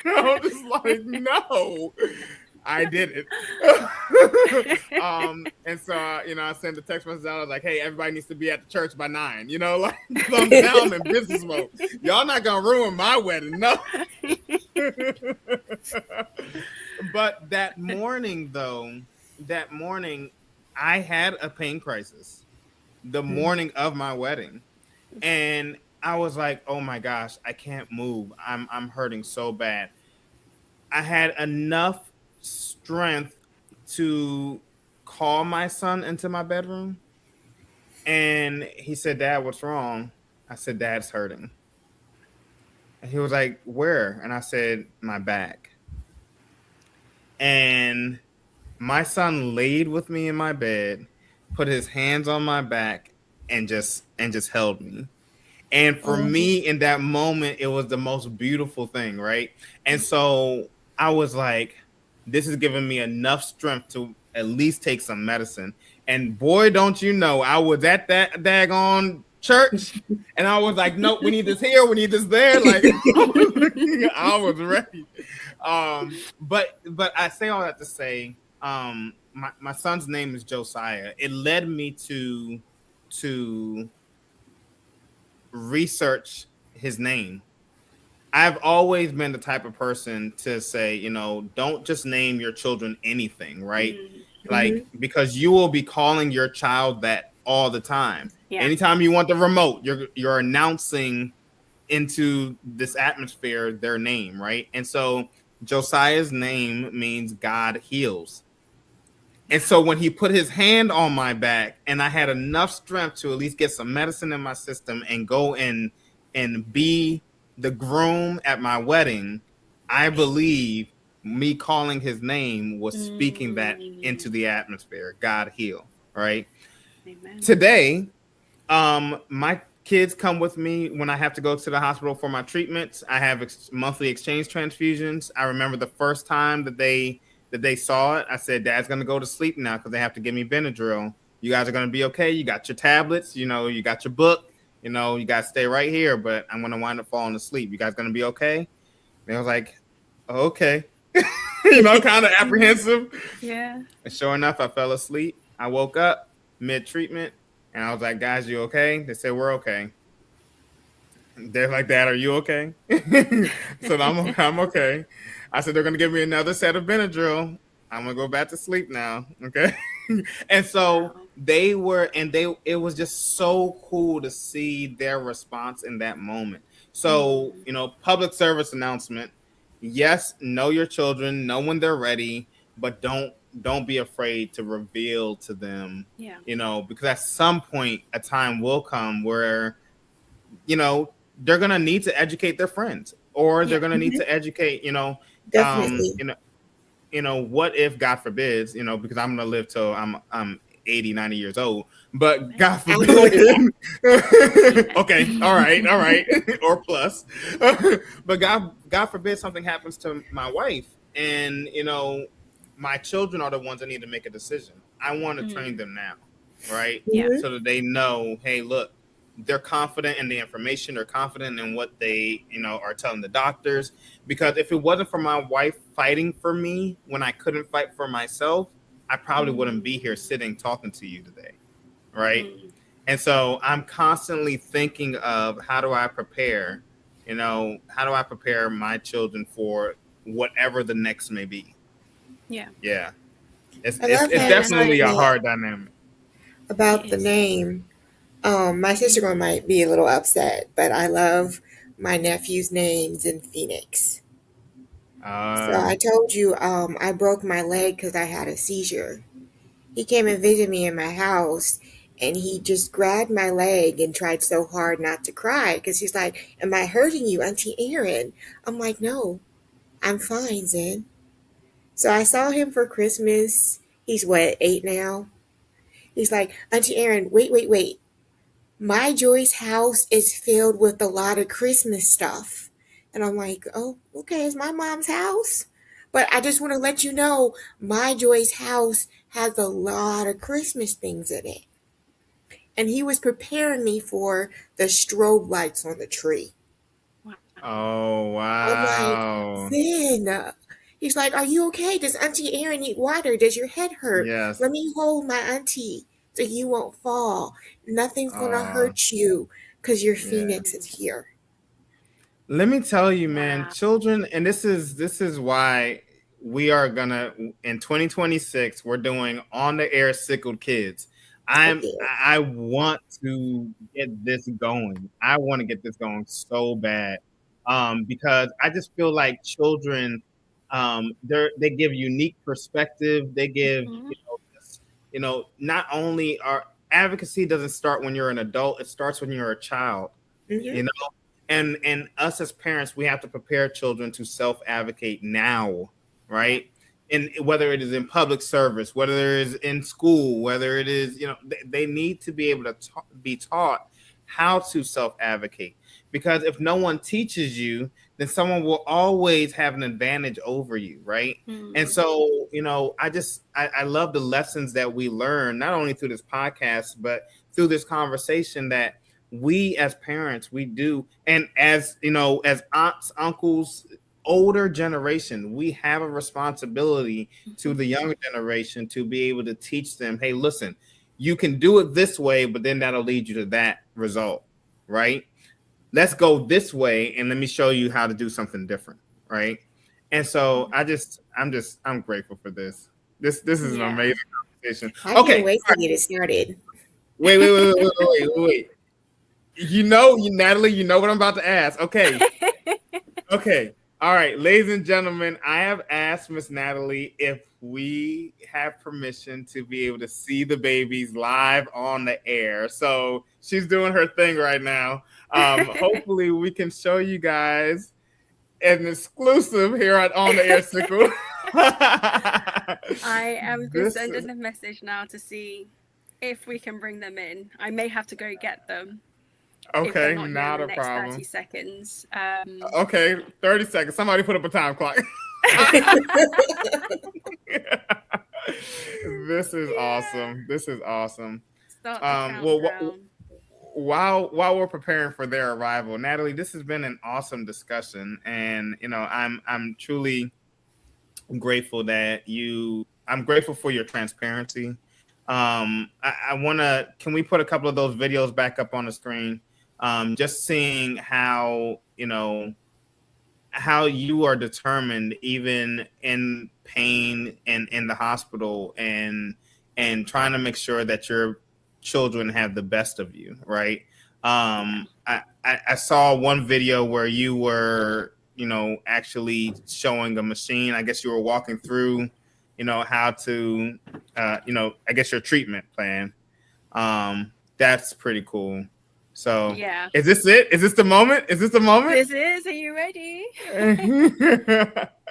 I was just like, no. I did it. And so, I sent a text message out. I was like, hey, everybody needs to be at the church by 9, like, I'm down in business mode. Y'all not going to ruin my wedding. No. But that morning, I had a pain crisis the morning of my wedding. And I was like, oh my gosh, I can't move. I'm hurting so bad. I had enough strength to call my son into my bedroom. And he said, Dad, what's wrong? I said, Dad's hurting. And he was like, where? And I said, my back. And my son laid with me in my bed, put his hands on my back, and just held me. And for me in that moment, it was the most beautiful thing, right? And so I was like, this is giving me enough strength to at least take some medicine. And boy, don't you know, I was at that daggone church and I was like, nope, we need this here, we need this there. Like, I was ready. But I say all that to say, my son's name is Josiah. It led me to research his name. I've always been the type of person to say, don't just name your children anything, right? Like, because you will be calling your child that all the time. Yeah. Anytime you want the remote, you're announcing into this atmosphere their name, right? And so Josiah's name means God heals. And so when he put his hand on my back and I had enough strength to at least get some medicine in my system and go and be the groom at my wedding, I believe me calling his name was speaking that into the atmosphere. God heal, right? Amen. Today, my kids come with me when I have to go to the hospital for my treatments. I have monthly exchange transfusions. I remember the first time that they saw it, I said, Dad's going to go to sleep now because they have to give me Benadryl. You guys are going to be okay. You got your tablets, you got your book, you got to stay right here, but I'm going to wind up falling asleep. You guys going to be okay? And I was like, oh, okay. Kind of apprehensive. Yeah. And sure enough, I fell asleep. I woke up mid-treatment and I was like, guys, you okay? They said, we're okay. They're like, Dad, are you okay? So I'm okay. I said, they're going to give me another set of Benadryl. I'm going to go back to sleep now. Okay. And so it was just so cool to see their response in that moment. So, public service announcement. Yes, know your children, know when they're ready, but don't be afraid to reveal to them, because at some point a time will come where, they're going to need to educate their friends or they're going to need to educate, Definitely. What if, God forbids, because I'm going to live till I'm 80, 90 years old, but God forbid. Okay. All right. Or plus, but God forbid something happens to my wife and, my children are the ones that need to make a decision. I want to train them now. Right. Yeah. So that they know, hey, look, they're confident in the information. They're confident in what they, are telling the doctors. Because if it wasn't for my wife fighting for me when I couldn't fight for myself, I probably wouldn't be here sitting talking to you today. Right. And so I'm constantly thinking of how do I prepare my children for whatever the next may be. Yeah. Yeah. It's definitely a hard dynamic. About the name. My sister might be a little upset, but I love my nephew's names in Phoenix. So I told you I broke my leg because I had a seizure. He came and visited me in my house, and he just grabbed my leg and tried so hard not to cry because he's like, am I hurting you, Auntie Erin? I'm like, no, I'm fine, Zen. So I saw him for Christmas. He's 8 now? He's like, Auntie Erin, wait. My Joy's house is filled with a lot of Christmas stuff. And I'm like, oh, okay, it's my mom's house. But I just want to let you know, my Joy's house has a lot of Christmas things in it. And he was preparing me for the strobe lights on the tree. Oh I'm like, wow. Finn. He's like, are you okay? Does Auntie Erin need water? Does your head hurt? Yes. Let me hold my auntie so you won't fall. Nothing's going to Oh hurt you because your yeah. Phoenix is here. Let me tell you, man, Wow. children, and this is why we are gonna in 2026 we're doing on the air sickled kids. Okay. I want to get this going. I want to get this going so bad. Because I just feel like children they give unique perspective. They give, Mhm. not only our advocacy doesn't start when you're an adult, it starts when you're a child. Mm-hmm. You know, and us as parents, we have to prepare children to self-advocate now, right? And whether it is in public service, whether it is in school, whether it is, they need to be able to be taught how to self-advocate, because if no one teaches you, then someone will always have an advantage over you, right? And Mm. so, I love the lessons that we learn, not only through this podcast, but through this conversation, that we as parents, we do, and as as aunts, uncles, older generation, we have a responsibility to the younger generation to be able to teach them, hey, listen, you can do it this way, but then that'll lead you to that result, right? Let's go this way and let me show you how to do something different, right? And so I'm grateful for this. This is an Yeah. amazing conversation. I can't Okay, wait to get it started. wait. Natalie, you know what I'm about to ask. Okay. Okay. All right. Ladies and gentlemen, I have asked Miss Natalie if we have permission to be able to see the babies live on the air. So she's doing her thing right now. Hopefully we can show you guys an exclusive here at On the Air Sickle. I am just This sending is a message now to see if we can bring them in. I may have to go get them if they're okay, not here in not the a next 30 problem. seconds. Okay, 30 seconds. Somebody put up a time clock. This is awesome. This is awesome. Start the Well, countdown. while we're preparing for their arrival, Natalie, this has been an awesome discussion, and I'm truly grateful that I'm grateful for your transparency. I want to. Can we put a couple of those videos back up on the screen? Just seeing how you are determined, even in pain and in the hospital, and trying to make sure that your children have the best of you, right? I saw one video where you were, actually showing a machine. I guess you were walking through, how to, I guess your treatment plan. That's pretty cool. So, Yeah. is this it? Is this the moment? Is this the moment? This is. Are you ready?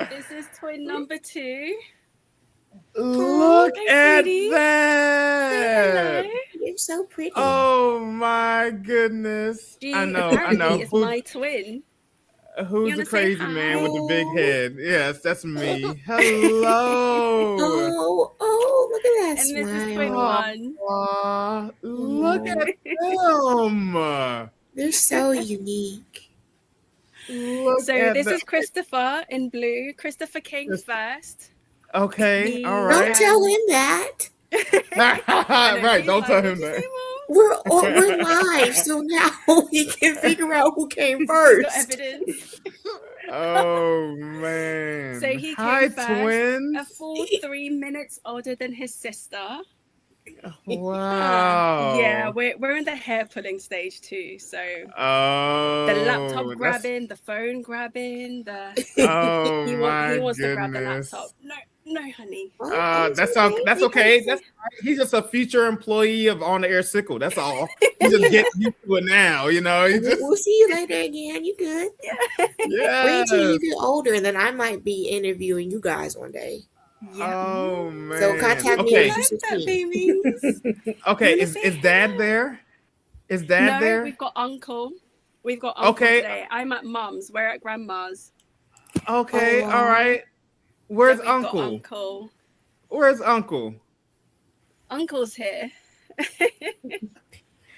This is twin number 2. Look Hey, at sweetie. Say that. hello. You're so pretty. Oh my goodness. She I know. apparently is my twin. Who's You the wanna say crazy man with the big hi? head? Yes, that's me. Hello. Oh, look at that And this is twin smile. 1. Aw, look Oh, at them. they're so unique. Look So at this the. is Christopher in blue. Christopher came This- first. Okay, He, all Don't right. tell him that. I know, Right, he's don't like, tell "What'd him you that. say, Mom?" We're live, so now we can figure out who came He's got first. evidence. Oh man. So he Hi, came first, twins. a full 3 minutes older than his sister. Wow. Yeah, we're in the hair pulling stage too. So Oh, the laptop that's grabbing, the phone grabbing, oh he my wants to grab the goodness. laptop. No, honey. Oh, That's okay. that's He okay. can That's say, he's just a future employee of On the Air Sickle. That's all. He's just getting used to it now. He just We'll see you later again. You good? Wait until you yes. get older, and then I might be interviewing you guys one day. yeah. Oh So man. contact me when Okay. you're Like that, 16. babies. Okay. wanna Is say is Dad hello? there? Is Dad No, there? we've got uncle. We've got uncle Okay. today. I'm at mum's. We're at grandma's. Okay. All Oh, right. Where's So we've got Uncle? Uncle. Where's Uncle? Uncle's here.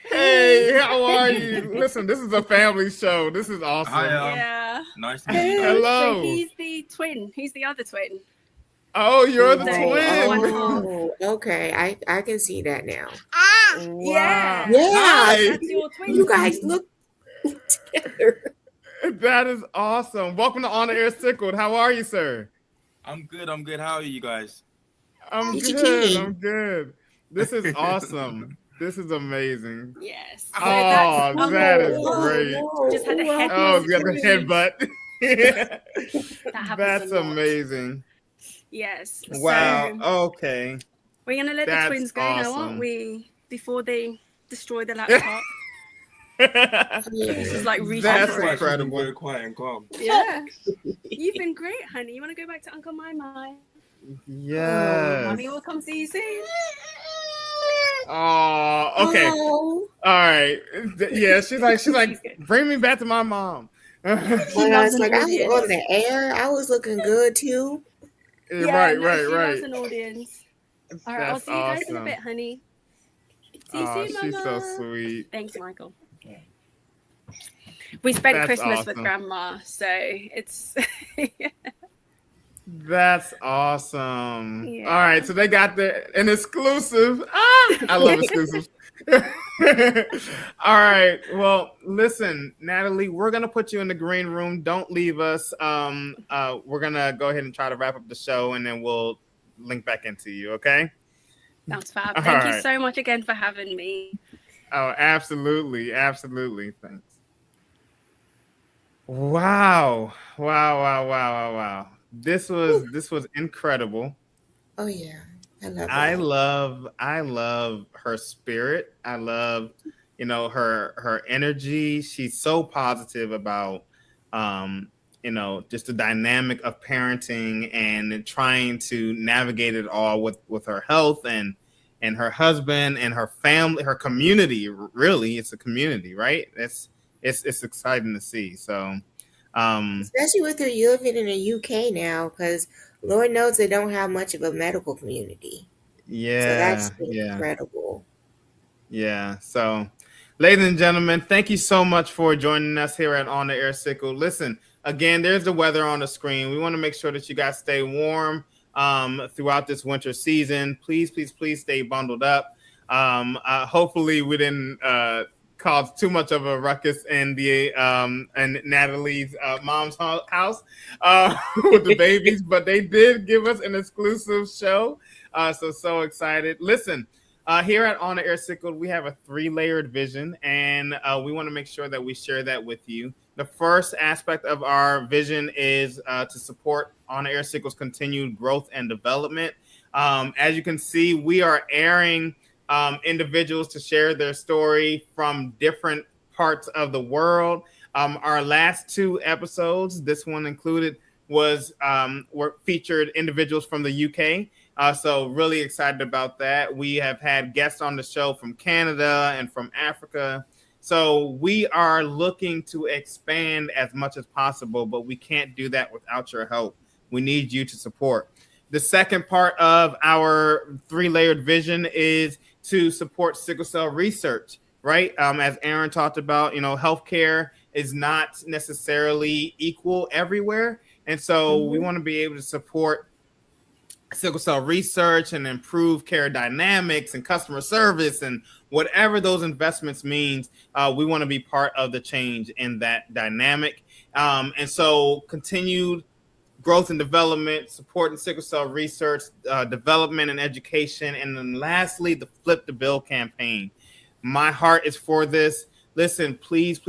Hey, how are you? Listen, this is a family show. This is awesome. Hi, Yeah. nice to meet you guys. Hello. So he's the twin. He's the other twin. Oh, you're the So twin. he's one half. Oh, okay. I can see that now. Wow. Yeah. Yeah. That's your twin. You guys look together. That is awesome. Welcome to On the Air Sickled. How are you, sir? I'm good. How are you guys? I'm Peachy good. keen. I'm good. This is awesome. This is amazing. Yes. So Oh, that's that Uncle. is great. Just had a head Oh, mask you got the headbutt. That happens That's a lot. amazing. Yes. Wow. So Okay. we're gonna let That's the twins go now, awesome. aren't we? Before they destroy the laptop. This is like reaching That's for it. incredible. Very quiet and calm. Yeah. You've been great, honey. You want to go back to Uncle My? Yes. Mommy will come see you soon. Oh, okay. Oh, All right. Yeah, she's like, She's good. bring me back to my mom. well, loves it's like an I was audience. on the air. I was looking good too. Right. She loves an audience. All right, I'll That's see you guys in a awesome. bit, honey. See you Oh, soon, she's Mama. so sweet. Thanks, Michael. We spent That's Christmas awesome. with Grandma, so it's That's awesome. Yeah. All right, so they got an exclusive. I love exclusives. All right. Well, listen, Natalie, we're gonna put you in the green room. Don't leave us. We're gonna go ahead and try to wrap up the show, and then we'll link back into you. Okay? That's fab. All Thank you right. so much again for having me. Oh, absolutely, absolutely. Thanks. Wow. This was incredible. Oh yeah, I love that. I love her spirit. I love, her energy. She's so positive about just the dynamic of parenting and trying to navigate it all with her health and her husband and her family, her community. Really, it's a community, right? It's exciting to see. So Especially with her living in the UK now, because Lord knows they don't have much of a medical community. So that's incredible. Yeah. So, ladies and gentlemen, thank you so much for joining us here at On the Air Sickle. Listen, again, there's the weather on the screen. We want to make sure that you guys stay warm throughout this winter season. Please stay bundled up. Hopefully, we didn't cause too much of a ruckus in the and Natalie's mom's house with the babies, but they did give us an exclusive show. So excited. Listen, here at On the Air Sickle, we have a 3-layered vision, and we want to make sure that we share that with you. The first aspect of our vision is to support On the Air Sickle's continued growth and development. As you can see, we are airing individuals to share their story from different parts of the world. Our last 2 episodes, this one included, were featured individuals from the UK. So really excited about that. We have had guests on the show from Canada and from Africa. So we are looking to expand as much as possible, but we can't do that without your help. We need you to support. The second part of our 3-layered vision is to support sickle cell research, right? As Aaron talked about, healthcare is not necessarily equal everywhere. And so we want to be able to support sickle cell research and improve care dynamics and customer service and whatever those investments means. We want to be part of the change in that dynamic. And so continued growth and development, supporting sickle cell research, development and education. And then lastly, the Flip the Bill campaign. My heart is for this. Listen, please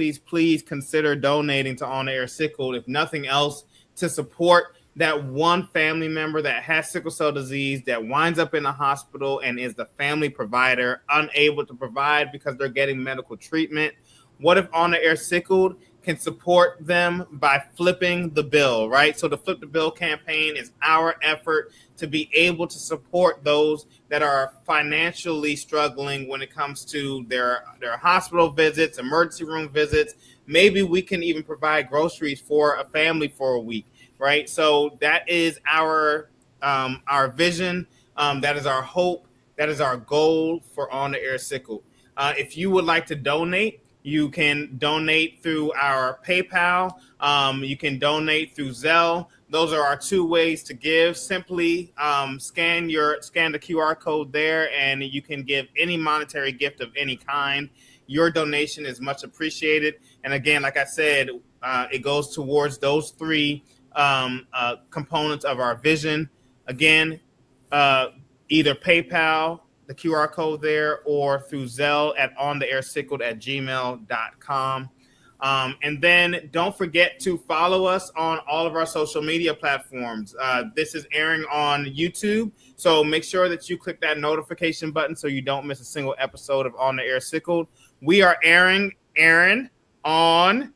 consider donating to On the Air Sickle, if nothing else, to support that one family member that has sickle cell disease that winds up in a hospital and is the family provider unable to provide because they're getting medical treatment. What if On the Air Sickled can support them by flipping the bill, right? So the Flip the Bill campaign is our effort to be able to support those that are financially struggling when it comes to their hospital visits, emergency room visits. Maybe we can even provide groceries for a family for a week. right? So that is our vision. That is our hope. That is our goal for On the Air Sickle. If you would like to donate, you can donate through our PayPal. You can donate through Zelle. Those are our two ways to give. Simply scan the QR code there, and you can give any monetary gift of any kind. Your donation is much appreciated. And again, like I said, it goes towards those three components of our vision. Again, either PayPal, the QR code there, or through Zelle at ontheairsickled@gmail.com. And then don't forget to follow us on all of our social media platforms. This is airing on YouTube, so make sure that you click that notification button so you don't miss a single episode of On the Air Sickled. We are airing, Aaron, on.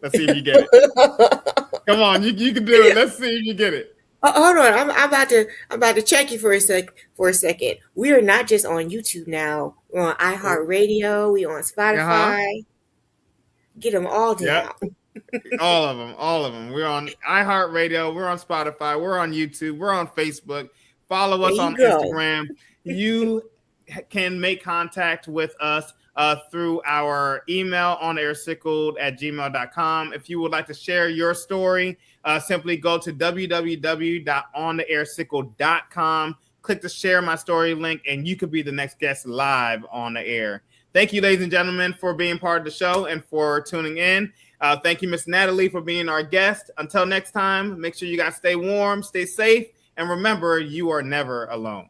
Let's see if you get it. Come on, you can do it. Let's see if you get it. Hold on, I'm about to check you for a second. We are not just on YouTube now. We're on iHeartRadio. We on Spotify. Get them all down. Yep. All of them. We're on iHeartRadio. We're on Spotify. We're on YouTube. We're on Facebook. Follow us on Instagram. You can make contact with us through our email ontheairsickled@gmail.com. If you would like to share your story, simply go to www.ontheairsickled.com. Click the share my story link, and you could be the next guest live on the air. Thank you, ladies and gentlemen, for being part of the show and for tuning in. Thank you, Miss Natallie, for being our guest. Until next time, make sure you guys stay warm, stay safe, and remember, you are never alone.